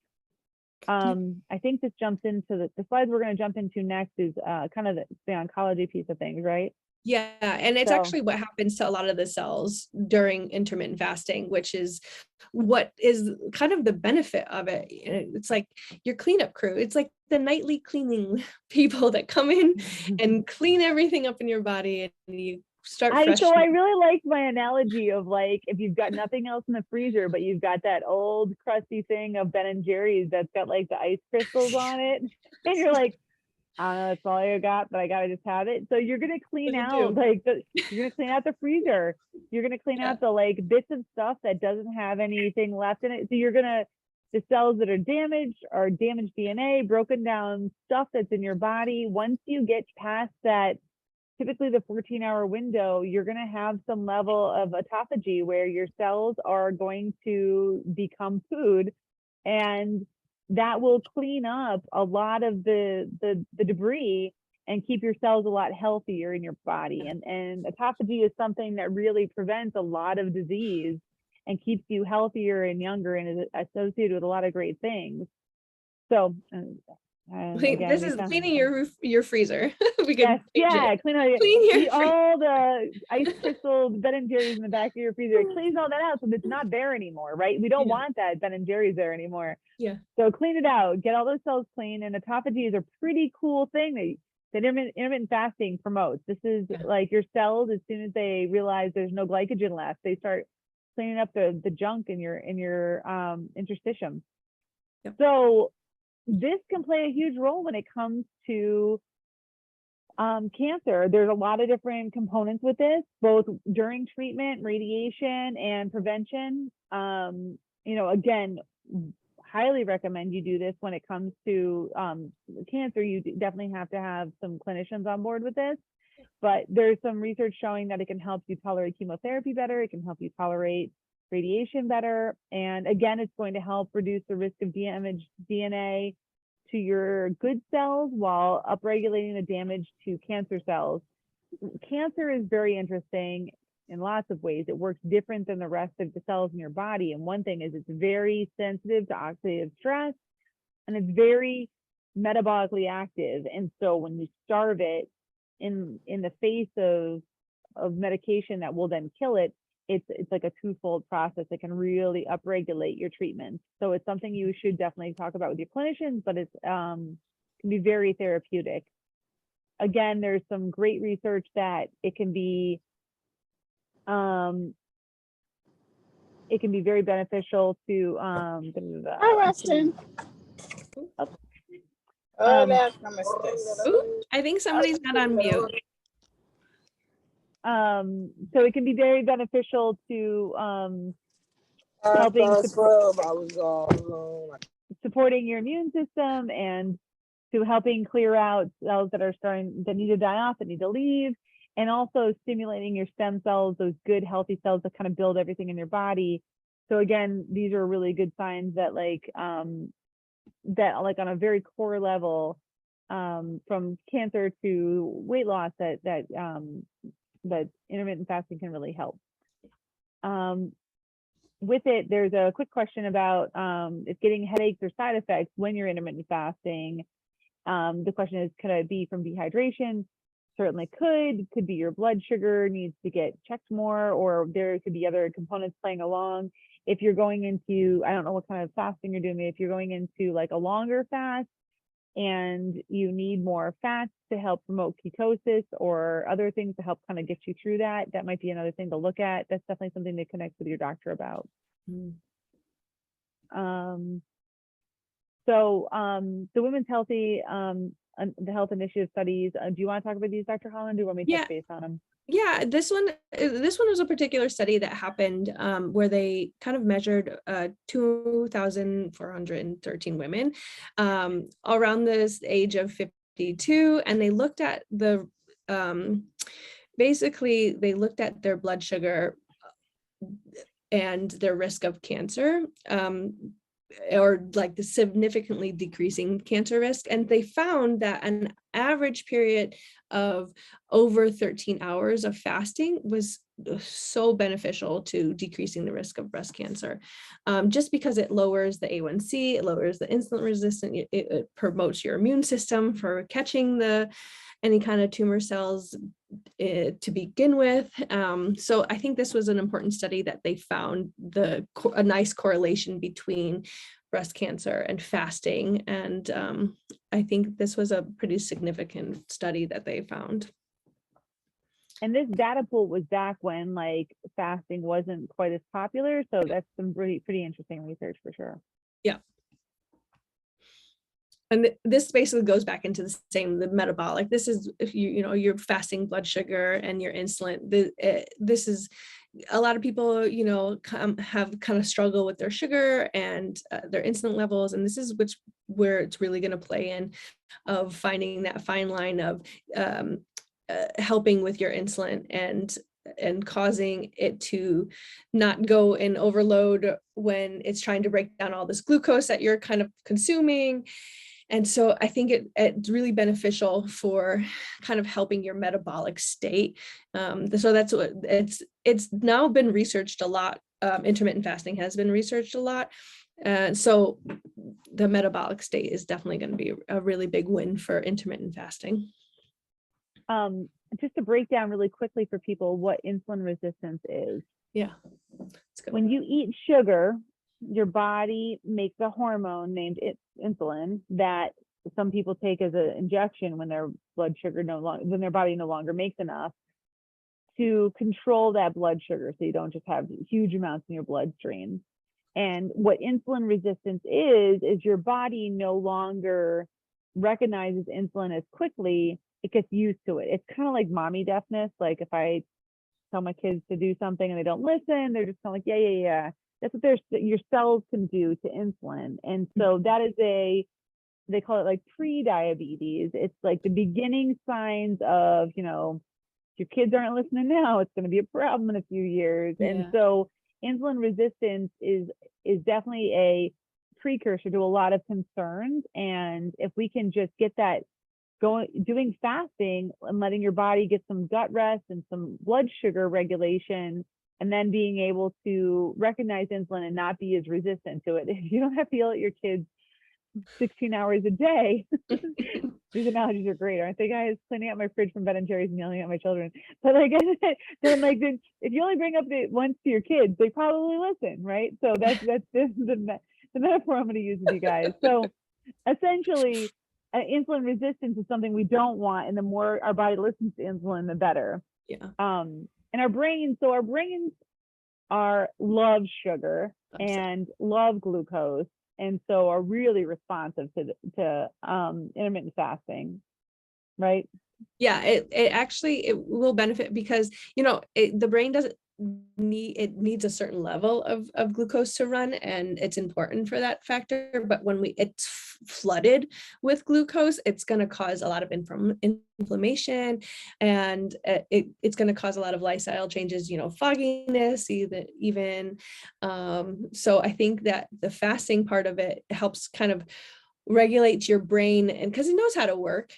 I think this jumps into the slides we're going to jump into next is kind of the oncology piece of things, right? Yeah, and it's actually what happens to a lot of the cells during intermittent fasting, which is what is kind of the benefit of it. It's like your cleanup crew. It's like the nightly cleaning people that come in and clean everything up in your body, and you start fresh. So I really like my analogy of like, if you've got nothing else in the freezer, but you've got that old crusty thing of Ben and Jerry's that's got like the ice crystals on it, and you're like, that's all I got, but I gotta just have it. So you're gonna clean out you're gonna clean out the freezer. You're gonna clean out the like bits of stuff that doesn't have anything left in it. So you're gonna, the cells that are damaged DNA, broken down stuff that's in your body. Once you get past that, typically the 14-hour window, you're gonna have some level of autophagy where your cells are going to become food, and that will clean up a lot of the debris and keep your cells a lot healthier in your body. And autophagy is something that really prevents a lot of disease and keeps you healthier and younger, and is associated with a lot of great things. So again, this is cleaning your freezer. We can clean your all the ice crystals, Ben and Jerry's in the back of your freezer. It cleans all that out so it's not there anymore, right? We don't want that Ben and Jerry's there anymore. Yeah. So clean it out, get all those cells clean. And autophagy is a pretty cool thing that intermittent fasting promotes. This is like your cells, as soon as they realize there's no glycogen left, they start cleaning up the junk in your interstitium. Yep. So this can play a huge role when it comes to cancer. There's a lot of different components with this, both during treatment, radiation, and prevention. Again, highly recommend you do this when it comes to cancer. You definitely have to have some clinicians on board with this, but there's some research showing that it can help you tolerate chemotherapy better. It can help you tolerate radiation better. And again, it's going to help reduce the risk of damaged DNA to your good cells while upregulating the damage to cancer cells. Cancer is very interesting in lots of ways. It works different than the rest of the cells in your body. And one thing is it's very sensitive to oxidative stress, and it's very metabolically active. And so when you starve it in the face of medication that will then kill it, it's like a twofold process that can really upregulate your treatment. So it's something you should definitely talk about with your clinicians, but it's can be very therapeutic. Again, there's some great research that it can be very beneficial to Hi, Rustin. I think somebody's not on mute. So it can be very beneficial to supporting your immune system, and to helping clear out cells that need to die off, that need to leave, and also stimulating your stem cells, those good healthy cells that kind of build everything in your body. So again, these are really good signs that on a very core level, from cancer to weight loss, that intermittent fasting can really help. With it, there's a quick question about if getting headaches or side effects when you're intermittent fasting. The question is, could it be from dehydration? Certainly could be your blood sugar needs to get checked more, or there could be other components playing along. If you're going into, I don't know what kind of fasting you're doing, if you're going into like a longer fast and you need more fats to help promote ketosis or other things to help kind of get you through that, that might be another thing to look at. That's definitely something to connect with your doctor about. The Women's Healthy, the Health Initiative studies, do you want to talk about these, Dr. Holland? Do you want me to touch base on them? Yeah, this one was a particular study that happened where they kind of measured 2,413 women around this age of 52, and they looked at the basically they looked at their blood sugar and their risk of cancer, or like the significantly decreasing cancer risk. And they found that an average period of over 13 hours of fasting was so beneficial to decreasing the risk of breast cancer, just because it lowers the A1C, it lowers the insulin resistance, it promotes your immune system for catching any kind of tumor cells to begin with. So I think this was an important study that they found a nice correlation between breast cancer and fasting. And I think this was a pretty significant study that they found. And this data pool was back when like fasting wasn't quite as popular. So that's some pretty interesting research for sure. Yeah. And this basically goes back into the metabolic. This is if your fasting blood sugar and your insulin. This is a lot of people, have kind of struggle with their sugar and their insulin levels. And this is where it's really going to play in of finding that fine line of helping with your insulin and causing it to not go in overload when it's trying to break down all this glucose that you're kind of consuming. And so I think it's really beneficial for kind of helping your metabolic state. So that's what it's now been researched a lot. Intermittent fasting has been researched a lot. So the metabolic state is definitely going to be a really big win for intermittent fasting. Just to break down really quickly for people what insulin resistance is. Yeah. When you eat sugar, your body makes a hormone named insulin that some people take as an injection when their blood sugar when their body no longer makes enough to control that blood sugar, so you don't just have huge amounts in your bloodstream. And what insulin resistance is your body no longer recognizes insulin as quickly. It gets used to it. It's kind of like mommy deafness. Like if I tell my kids to do something and they don't listen, they're just kind of like, yeah. That's what your cells can do to insulin. And so that is they call it like pre-diabetes. It's like the beginning signs of, if your kids aren't listening now, it's going to be a problem in a few years. Yeah. And so insulin resistance is definitely a precursor to a lot of concerns. And if we can just get that doing fasting and letting your body get some gut rest and some blood sugar regulation, and then being able to recognize insulin and not be as resistant to it. If you don't have to yell at your kids 16 hours a day, these analogies are great, aren't they, guys? Cleaning out my fridge from Ben & Jerry's and yelling at my children. But then if you only bring up it once to your kids, they probably listen, right? So that's the metaphor I'm going to use with you guys. So essentially, insulin resistance is something we don't want, and the more our body listens to insulin, the better. Yeah. And our brains love sugar and love glucose, and so are really responsive to intermittent fasting, right? Yeah, it will benefit because the brain needs a certain level of glucose to run, and it's important for that factor. But when it's flooded with glucose, it's going to cause a lot of inflammation, and it's going to cause a lot of lifestyle changes, fogginess, even. So I think that the fasting part of it helps kind of regulate your brain, and because it knows how to work.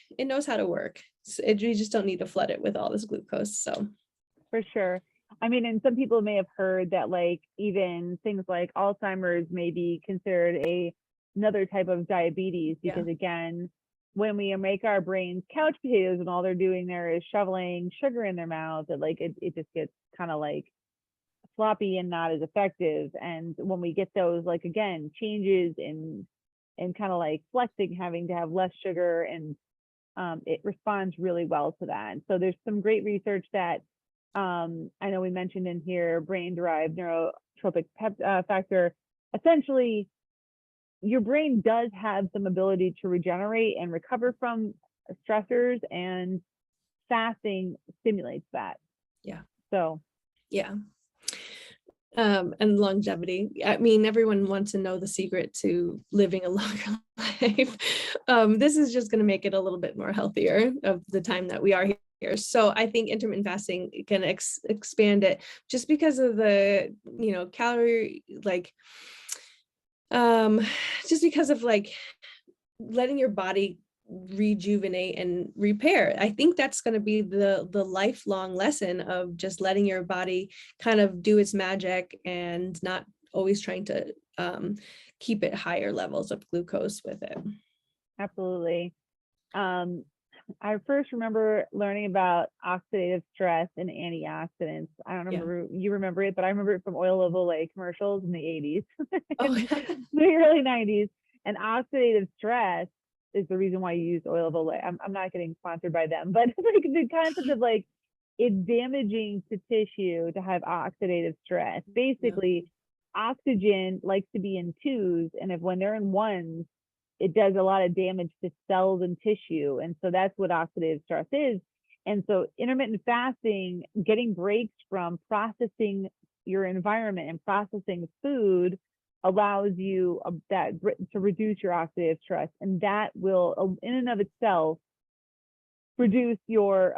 So you just don't need to flood it with all this glucose. So for sure. I mean, and some people may have heard that like even things like Alzheimer's may be considered another type of diabetes because again, when we make our brains couch potatoes and all they're doing there is shoveling sugar in their mouth, it just gets kind of like sloppy and not as effective. And when we get those, like, again, changes in kind of like flexing, having to have less sugar, and it responds really well to that. So there's some great research that I know we mentioned in here, brain-derived neurotropic factor. Essentially, your brain does have some ability to regenerate and recover from stressors, and fasting stimulates that. Yeah. So yeah. And longevity. I mean, everyone wants to know the secret to living a longer life. This is just going to make it a little bit more healthier of the time that we are here. So I think intermittent fasting can expand it just because of the, calorie, like, just because of like letting your body rejuvenate and repair. I think that's going to be the lifelong lesson of just letting your body kind of do its magic and not always trying to keep it higher levels of glucose with it. Absolutely. I first remember learning about oxidative stress and antioxidants. I don't remember, you remember it, but I remember it from oil of Olay commercials in the 80s, the early 90s. And oxidative stress is the reason why you use oil of Olay. I'm not getting sponsored by them, but like the concept of like it's damaging to tissue to have oxidative stress. Basically, oxygen likes to be in twos, and when they're in ones, it does a lot of damage to cells and tissue. And so that's what oxidative stress is. And so intermittent fasting, getting breaks from processing your environment and processing food, allows you to reduce your oxidative stress. And that will, in and of itself, reduce your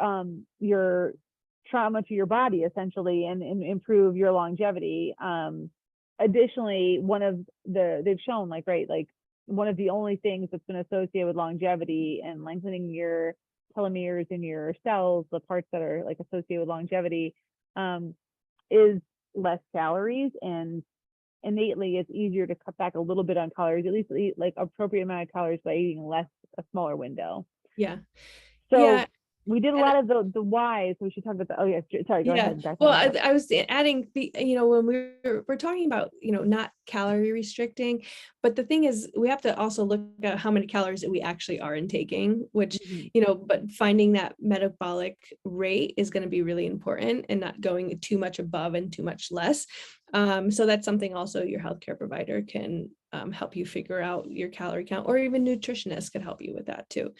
trauma to your body, essentially, and improve your longevity. Additionally, they've shown, like one of the only things that's been associated with longevity and lengthening your telomeres in your cells, the parts that are like associated with longevity, is less calories. And innately, it's easier to cut back a little bit on calories, at least eat like appropriate amount of calories by eating a smaller window. Yeah. So we did a lot of the whys. So we should talk about sorry, go ahead. Well, I was adding when we're talking about, not calorie restricting, but the thing is we have to also look at how many calories that we actually are intaking, which, but finding that metabolic rate is going to be really important, and not going too much above and too much less. So that's something also your healthcare provider can help you figure out your calorie count, or even nutritionists can help you with that too.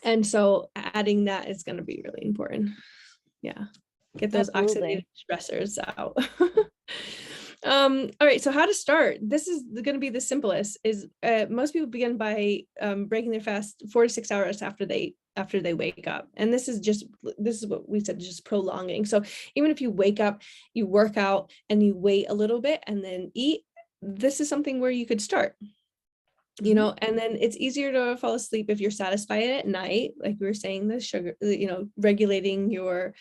And so adding that is going to be really important. Yeah. Get those oxidative stressors out. All right. So how to start? This is going to be the simplest. Is most people begin by breaking their fast 4 to 6 hours after they wake up. And this is what we said, just prolonging. So even if you wake up, you work out, and you wait a little bit and then eat, this is something where you could start. And then it's easier to fall asleep if you're satisfied at night, like we were saying, the sugar, regulating your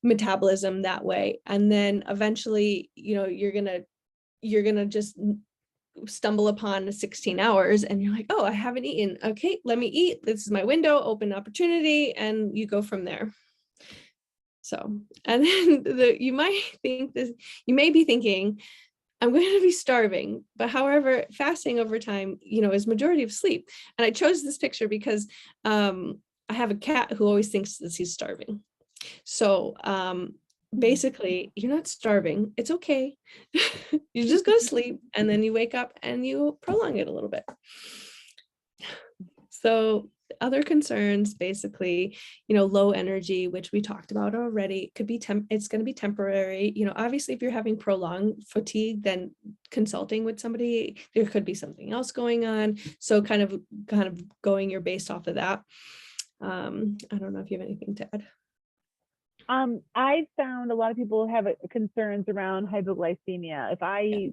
metabolism that way. And then eventually, you're gonna just stumble upon 16 hours and you're like, oh, I haven't eaten. Okay, let me eat. This is my window, open opportunity, and you go from there. So, and then you may be thinking, I'm going to be starving. But however, fasting over time, is majority of sleep. And I chose this picture because I have a cat who always thinks that he's starving. So basically, you're not starving. It's okay. You just go to sleep, and then you wake up and you prolong it a little bit. So other concerns, basically, low energy, which we talked about already, could be it's going to be temporary. Obviously, if you're having prolonged fatigue, then consulting with somebody, there could be something else going on. So kind of going, you're based off of that. I don't know if you have anything to add. I found a lot of people have concerns around hypoglycemia. If I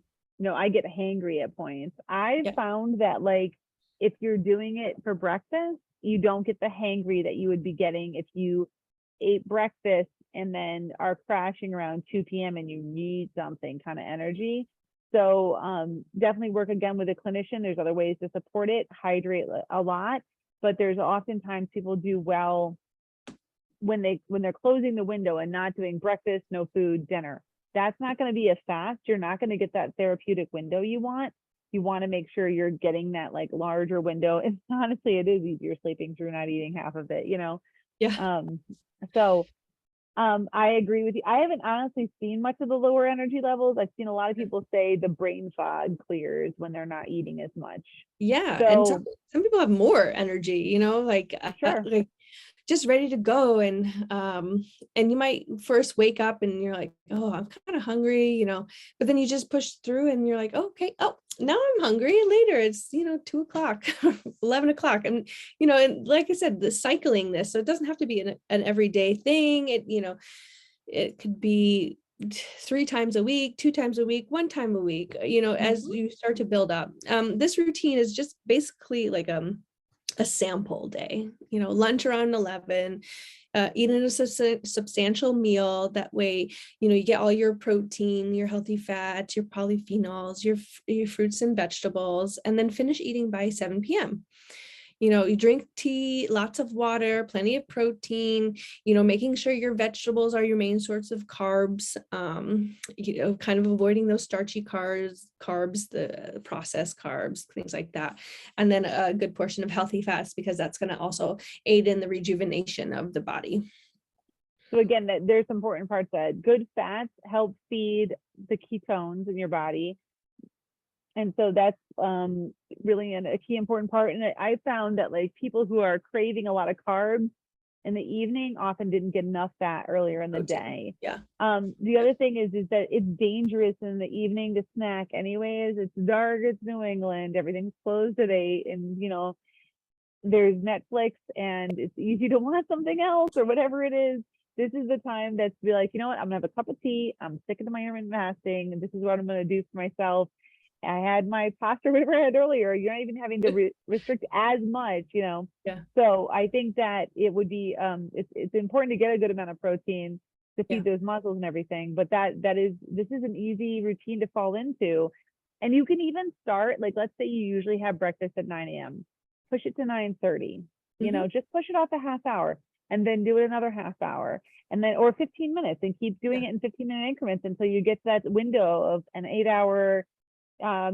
get hangry at points. I've found that, like, if you're doing it for breakfast, you don't get the hangry that you would be getting if you ate breakfast and then are crashing around 2 p.m. and you need something kind of energy. So definitely work again with a clinician. There's other ways to support it, hydrate a lot, but there's oftentimes people do well when they're closing the window and not doing breakfast, no food, dinner. That's not going to be a fast. You're not going to get that therapeutic window you want. You want to make sure you're getting that like larger window. And honestly, it is easier sleeping through not eating half of it, you know? Yeah. So I agree with you. I haven't honestly seen much of the lower energy levels. I've seen a lot of people say the brain fog clears when they're not eating as much. Yeah. So, And some people have more energy, you know, like, sure. like just ready to go. And you might first wake up and you're like, oh, I'm kind of hungry, you know, but then you just push through and you're like, okay, oh, now I'm hungry. And later it's, 2 o'clock, 11 o'clock. And, and like I said, the cycling this, so it doesn't have to be an everyday thing. It could be 3 times a week, 2 times a week, 1 time a week, as you start to build up. This routine is just basically like a sample day, lunch around 11, eating a substantial meal. That way, you get all your protein, your healthy fats, your polyphenols, your fruits and vegetables, and then finish eating by 7 p.m. You drink tea, lots of water, plenty of protein, making sure your vegetables are your main source of carbs, kind of avoiding those starchy carbs, the processed carbs, things like that. And then a good portion of healthy fats, because that's going to also aid in the rejuvenation of the body. So again, there's important parts that good fats help feed the ketones in your body. And so that's really a key important part. And I found that like people who are craving a lot of carbs in the evening often didn't get enough fat earlier in the day. Yeah. The other thing is that it's dangerous in the evening to snack anyways. It's dark, it's New England, everything's closed at 8, and there's Netflix, and it's easy to want something else or whatever it is. This is the time that's be like, you know what, I'm gonna have a cup of tea. I'm sick of my intermittent fasting, and this is what I'm gonna do for myself. I had my pasta, whatever I had earlier. You're not even having to restrict as much, Yeah. So I think that it would be, it's important to get a good amount of protein to feed those muscles and everything. But this is an easy routine to fall into. And you can even start, like, let's say you usually have breakfast at 9 a.m. Push it to 9:30, just push it off a half hour and then do it another half hour, and then, or 15 minutes, and keep doing it in 15-minute increments until you get to that window of an 8-hour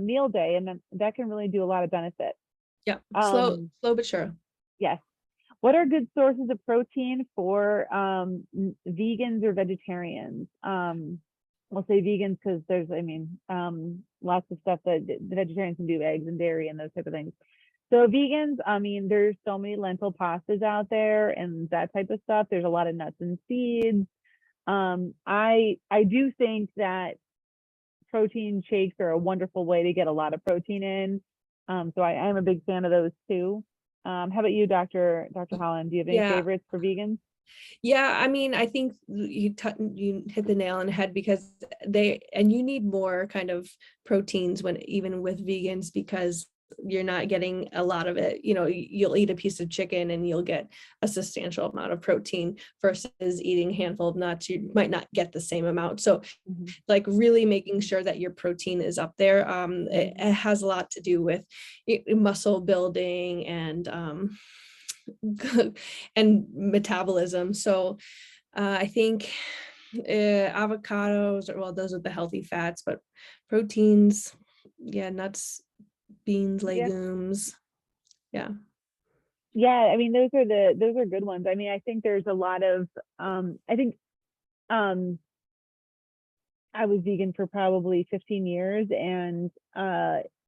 meal day, and then that can really do a lot of benefit. Yeah, slow but sure. Yes. What are good sources of protein for vegans or vegetarians? I'll say vegans because there's, lots of stuff that the vegetarians can do, eggs and dairy and those type of things. So vegans, there's so many lentil pastas out there and that type of stuff. There's a lot of nuts and seeds. I do think that protein shakes are a wonderful way to get a lot of protein in. So I am a big fan of those too. How about you, Dr. Holland? Do you have any favorites for vegans? Yeah, I think you hit the nail on the head, because you need more kind of proteins even with vegans, because you're not getting a lot of it. You'll eat a piece of chicken and you'll get a substantial amount of protein versus eating a handful of nuts. You might not get the same amount. So like really making sure that your protein is up there. It has a lot to do with muscle building and and metabolism. So I think avocados, those are the healthy fats, but proteins, nuts, beans, legumes. Yeah. Those are good ones. I think there's a lot of I was vegan for probably 15 years, and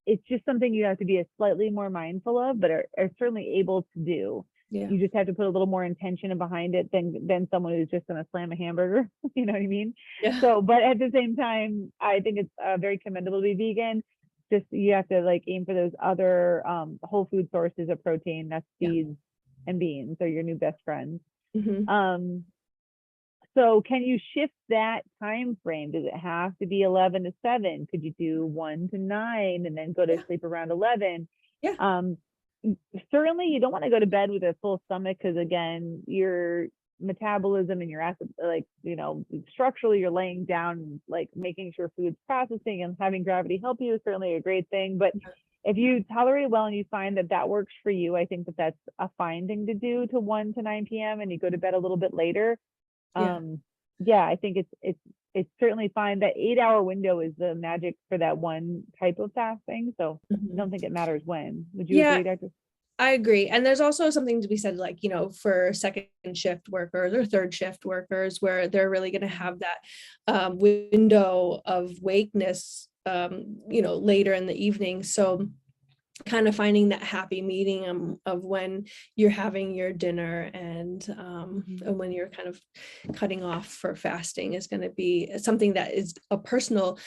it's just something you have to be slightly more mindful of, but are certainly able to do. Yeah. You just have to put a little more intention behind it than someone who's just going to slam a hamburger. You know what I mean? Yeah. So, but at the same time, I think it's very commendable to be vegan. Just you have to like aim for those other whole food sources of protein. That's seeds and beans are your new best friends. So can you shift that time frame? Does it have to be 11 to 7? Could you do 1 to 9 and then go to sleep around 11? Yeah. Certainly you don't want to go to bed with a full stomach, because again, you're metabolism and your acid, like, structurally you're laying down, like making sure food's processing, and having gravity help you is certainly a great thing. But if you tolerate it well and you find that that works for you, I think that that's a fine thing to do to 1 to 9 p.m. and you go to bed a little bit later. I think it's certainly fine. That 8-hour window is the magic for that one type of fasting. So I don't think it matters when. Would you agree, Dr.? I agree. And there's also something to be said, like, for second shift workers or third shift workers, where they're really going to have that window of wakeness, later in the evening. So kind of finding that happy medium of when you're having your dinner and when you're kind of cutting off for fasting is going to be something that is a personal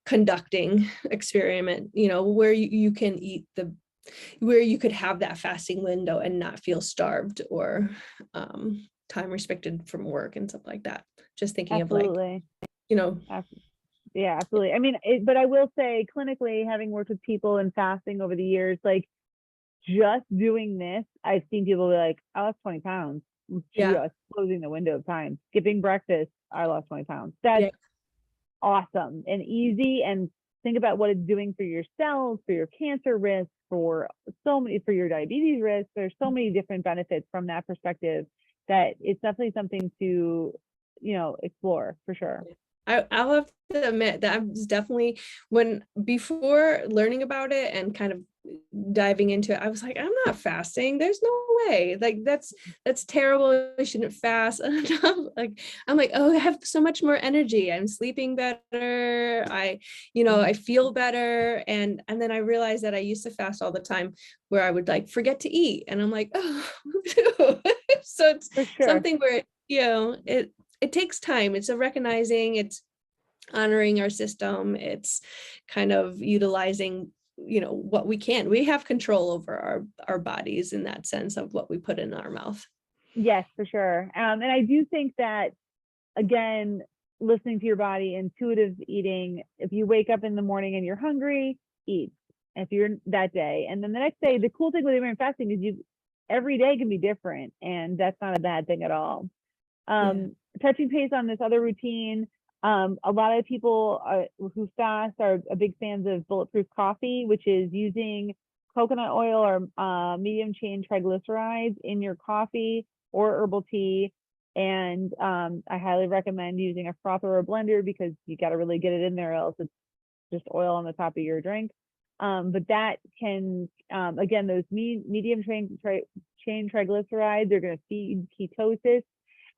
conducting experiment, where you can eat where you could have that fasting window and not feel starved or time restricted from work and stuff like that. Just thinking Absolutely. of Yeah, absolutely. I mean, but I will say clinically, having worked with people in fasting over the years, like just doing this, I've seen people be like, I lost 20 pounds. Just closing the window of time, skipping breakfast, I lost 20 pounds. That's awesome and easy. And think about what it's doing for your cells, for your cancer risk, for your diabetes risk. There's so many different benefits from that perspective that it's definitely something to, explore for sure. I'll have to admit that I was definitely, before learning about it and kind of diving into it, I was like, I'm not fasting. There's no way. Like that's terrible. I shouldn't fast. I'm like, oh, I have so much more energy. I'm sleeping better. I feel better. And then I realized that I used to fast all the time, where I would like forget to eat. And I'm like, oh, so it's something where, it takes time. It's a recognizing, it's honoring our system. It's kind of utilizing, what we can. We have control over our bodies in that sense of what we put in our mouth. Yes, for sure. And I do think that, again, listening to your body, intuitive eating, if you wake up in the morning and you're hungry, eat. If you're that day. And then the next day, the cool thing with intermittent fasting is every day can be different. And that's not a bad thing at all. Touching base on this other routine, a lot of people who fast are big fans of bulletproof coffee, which is using coconut oil or medium chain triglycerides in your coffee or herbal tea. And I highly recommend using a frother or a blender, because you got to really get it in there, else it's just oil on the top of your drink. But that can, again, those medium chain triglycerides are going to feed ketosis.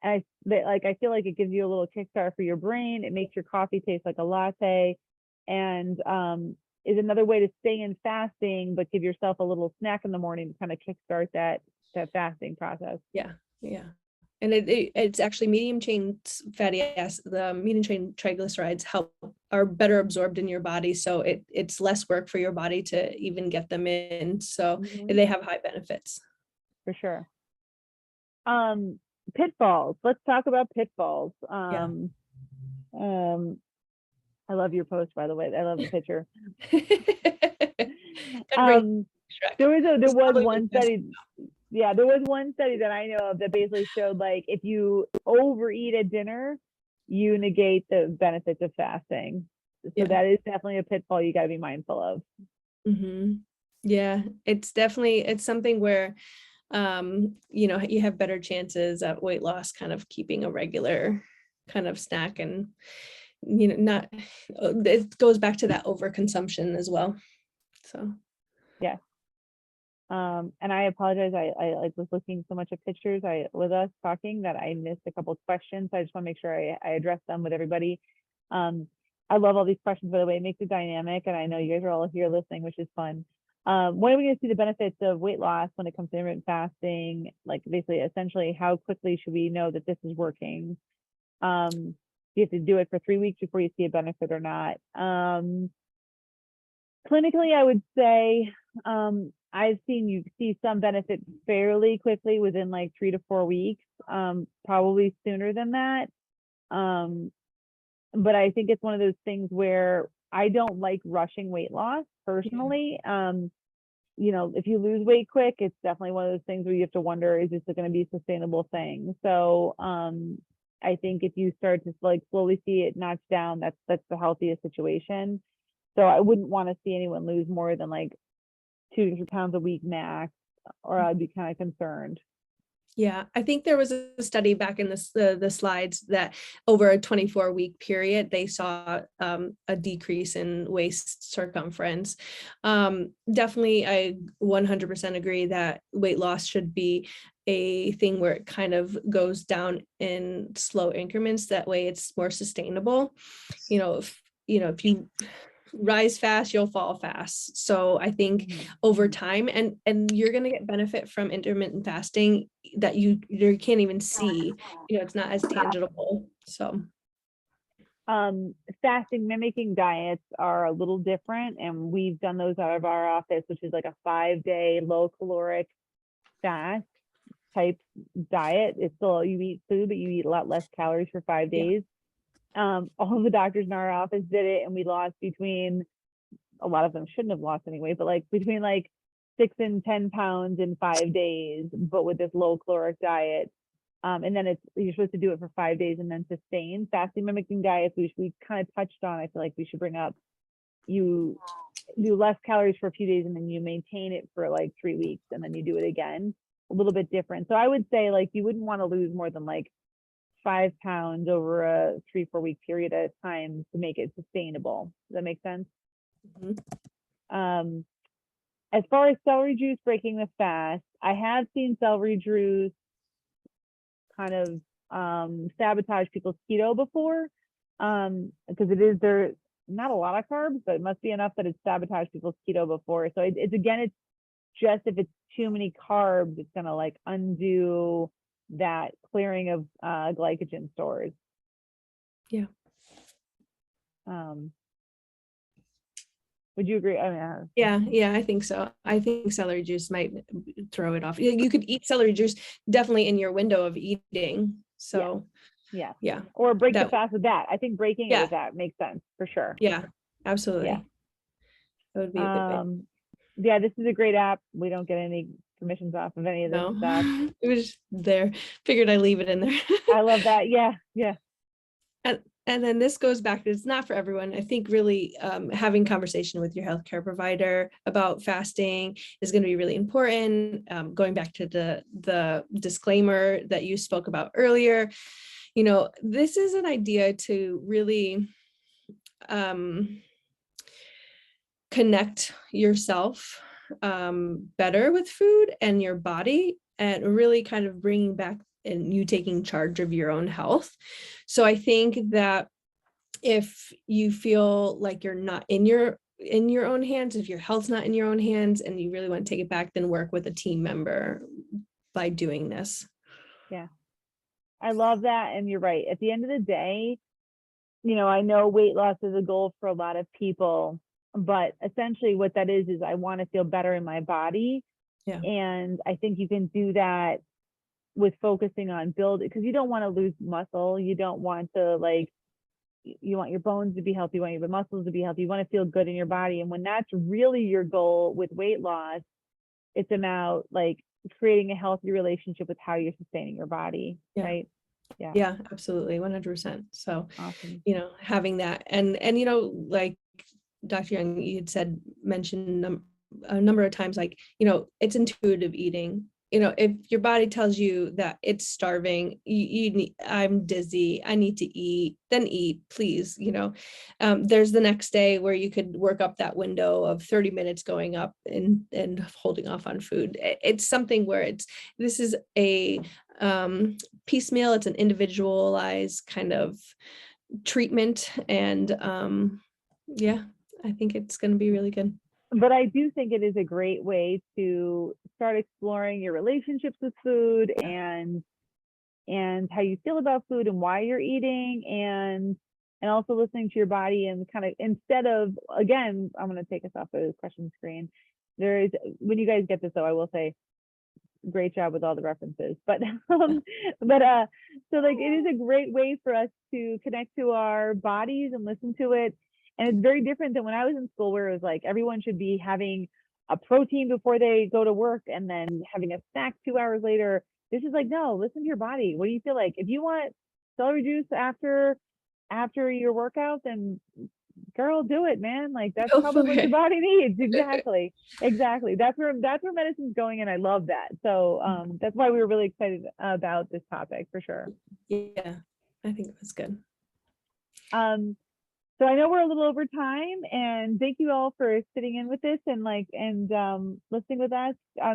And I feel like it gives you a little kickstart for your brain. It makes your coffee taste like a latte, and is another way to stay in fasting, but give yourself a little snack in the morning to kind of kickstart that fasting process. Yeah. And it's actually medium chain fatty acid, the medium chain triglycerides are better absorbed in your body. So it's less work for your body to even get them in. So they have high benefits. For sure. Pitfalls. Let's talk about pitfalls. I love your post, by the way. I love the picture. There was one study. Yeah, there was one study that I know of that basically showed, like, if you overeat at dinner, you negate the benefits of fasting. So that is definitely a pitfall you got to be mindful of. Yeah, it's something where you have better chances at weight loss, kind of keeping a regular kind of snack, and it goes back to that overconsumption as well. So yeah. And I apologize. I was looking so much at pictures with us talking that I missed a couple of questions. So I just want to make sure I address them with everybody. I love all these questions, by the way. It makes it dynamic, and I know you guys are all here listening, which is fun. When are we going to see the benefits of weight loss when it comes to intermittent fasting? Like, basically, essentially, how quickly should we know that this is working? Do you have to do it for 3 weeks before you see a benefit or not? Clinically, I would say I've seen you see some benefit fairly quickly within like 3 to 4 weeks, probably sooner than that. But I think it's one of those things where I don't like rushing weight loss personally. if you lose weight quick, it's definitely one of those things where you have to wonder, is this going to be a sustainable thing? So I think if you start to like slowly see it notch down, that's the healthiest situation. So I wouldn't want to see anyone lose more than like 2 to 3 pounds a week max, or I'd be kind of concerned. Yeah, I think there was a study back in the slides that over a 24-week period, they saw a decrease in waist circumference. Definitely, I 100% agree that weight loss should be a thing where it kind of goes down in slow increments. That way it's more sustainable. If you rise fast, you'll fall fast. So I think over time, and you're going to get benefit from intermittent fasting that you can't even see, it's not as tangible. So fasting mimicking diets are a little different, and we've done those out of our office, which is like a 5-day low caloric fast type diet. It's still, you eat food, but you eat a lot less calories for 5 days. All of the doctors in our office did it, and we lost between, a lot of them shouldn't have lost anyway, but like between like 6 and 10 pounds in 5 days, but with this low caloric diet. And then you're supposed to do it for 5 days and then sustain. Fasting mimicking diets, we kind of touched on, I feel like we should bring up, you do less calories for a few days and then you maintain it for like 3 weeks and then you do it again, a little bit different. So I would say like you wouldn't want to lose more than like 5 pounds over a 3-4 week period at a time to make it sustainable. Does that make sense? As far as celery juice breaking the fast, I have seen celery juice kind of sabotage people's keto before, because there's not a lot of carbs, but it must be enough that it's sabotaged people's keto before. So it's just, if it's too many carbs, it's gonna like undo that clearing of glycogen stores. Yeah. Would you agree? I mean, yeah, I think so. I think celery juice might throw it off. You could eat celery juice definitely in your window of eating. So yeah. Or break the fast with that. I think breaking it with that makes sense for sure. Yeah, absolutely. Yeah. That would be a good way. Yeah, this is a great app. We don't get any commissions off of any of this stuff. It was just there. Figured I'd leave it in there. I love that. Yeah. And then this goes back to, it's not for everyone. I think really having conversation with your healthcare provider about fasting is going to be really important. Going back to the disclaimer that you spoke about earlier, this is an idea to really connect yourself better with food and your body, and really kind of bringing back and you taking charge of your own health. So I think that if you feel like you're not in your own hands, if your health's not in your own hands and you really want to take it back, then work with a team member by doing this. Yeah, I love that. And you're right. At the end of the day, I know weight loss is a goal for a lot of people, but essentially what that is I want to feel better in my body. Yeah. And I think you can do that with focusing on building, because you don't want to lose muscle. You don't want to you want your bones to be healthy, you want your muscles to be healthy, you want to feel good in your body. And when that's really your goal with weight loss, it's about like creating a healthy relationship with how you're sustaining your body. Right. Yeah, absolutely. 100%. So, awesome. Having that and, like Dr. Young, you had mentioned a number of times, like, it's intuitive eating. If your body tells you that it's starving, I'm dizzy, I need to eat, then eat, please. There's the next day where you could work up that window of 30 minutes going up and holding off on food. It's something where this is a piecemeal, it's an individualized kind of treatment. And I think it's going to be really good. But I do think it is a great way to start exploring your relationships with food and how you feel about food and why you're eating, and also listening to your body, and kind of, instead of, again, I'm going to take us off the question screen. When you guys get this though, I will say great job with all the references, but so like it is a great way for us to connect to our bodies and listen to it. And it's very different than when I was in school, where it was like everyone should be having a protein before they go to work and then having a snack 2 hours later. This is like, no, listen to your body. What do you feel like? If you want celery juice after your workout, then girl, do it, man. Like that's Go probably for what your it. body needs. Exactly. Exactly. That's where medicine's going, and I love that. So that's why we were really excited about this topic for sure. Yeah, I think it was good. So I know we're a little over time, and thank you all for sitting in with this and listening with us.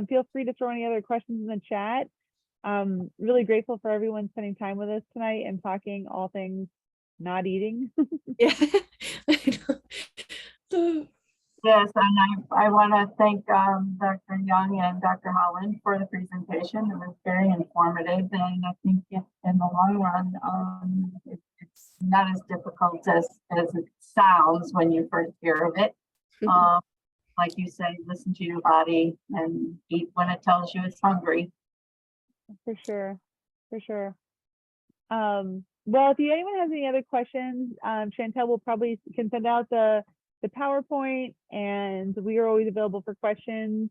Feel free to throw any other questions in the chat. Really grateful for everyone spending time with us tonight and talking all things not eating. Yeah. I know. Yes, and I want to thank Dr. Young and Dr. Holland for the presentation. It was very informative, and I think in the long run, it's not as difficult as it sounds when you first hear of it. Like you say, listen to your body and eat when it tells you it's hungry. For sure. Well, if anyone has any other questions, Chantel will probably can send out the PowerPoint, and we are always available for questions.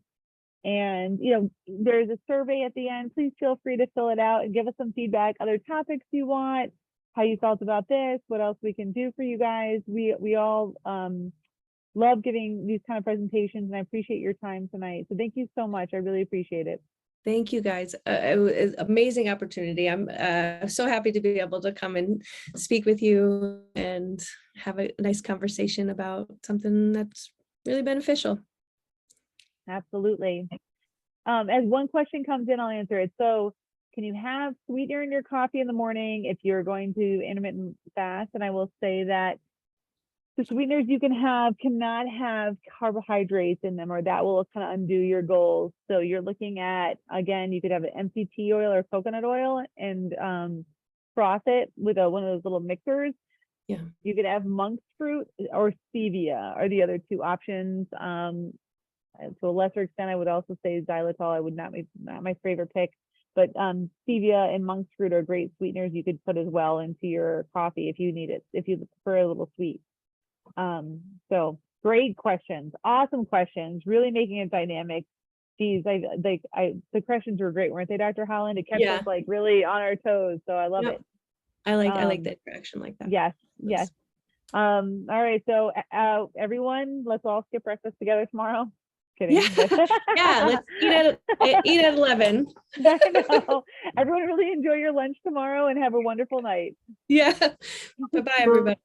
And there's a survey at the end. Please feel free to fill it out and give us some feedback, other topics you want, how you felt about this, what else we can do for you guys. We all love giving these kind of presentations, and I appreciate your time tonight. So thank you so much. I really appreciate it. Thank you, guys. It was an amazing opportunity. I'm so happy to be able to come and speak with you and have a nice conversation about something that's really beneficial. Absolutely. As one question comes in, I'll answer it. So can you have sweetener in your coffee in the morning if you're going to intermittent fast? And I will say that the sweeteners you can have cannot have carbohydrates in them, or that will kind of undo your goals. So you're looking at, again, you could have an MCT oil or coconut oil and froth it with one of those little mixers. Yeah. You could have monk's fruit or stevia are the other two options. To a lesser extent, I would also say xylitol. I would not my favorite pick, but stevia and monk's fruit are great sweeteners you could put as well into your coffee if you need it, if you prefer a little sweet. So great questions, awesome questions, really making it dynamic. Geez, the questions were great, weren't they, Dr. Holland? It kept us like really on our toes, so I love it. I like the interaction like that. Yes. All right, so everyone, let's all skip breakfast together tomorrow. Kidding. Yeah, let's eat at 11. I know. Everyone really enjoy your lunch tomorrow and have a wonderful night. Yeah. Bye-bye, everybody.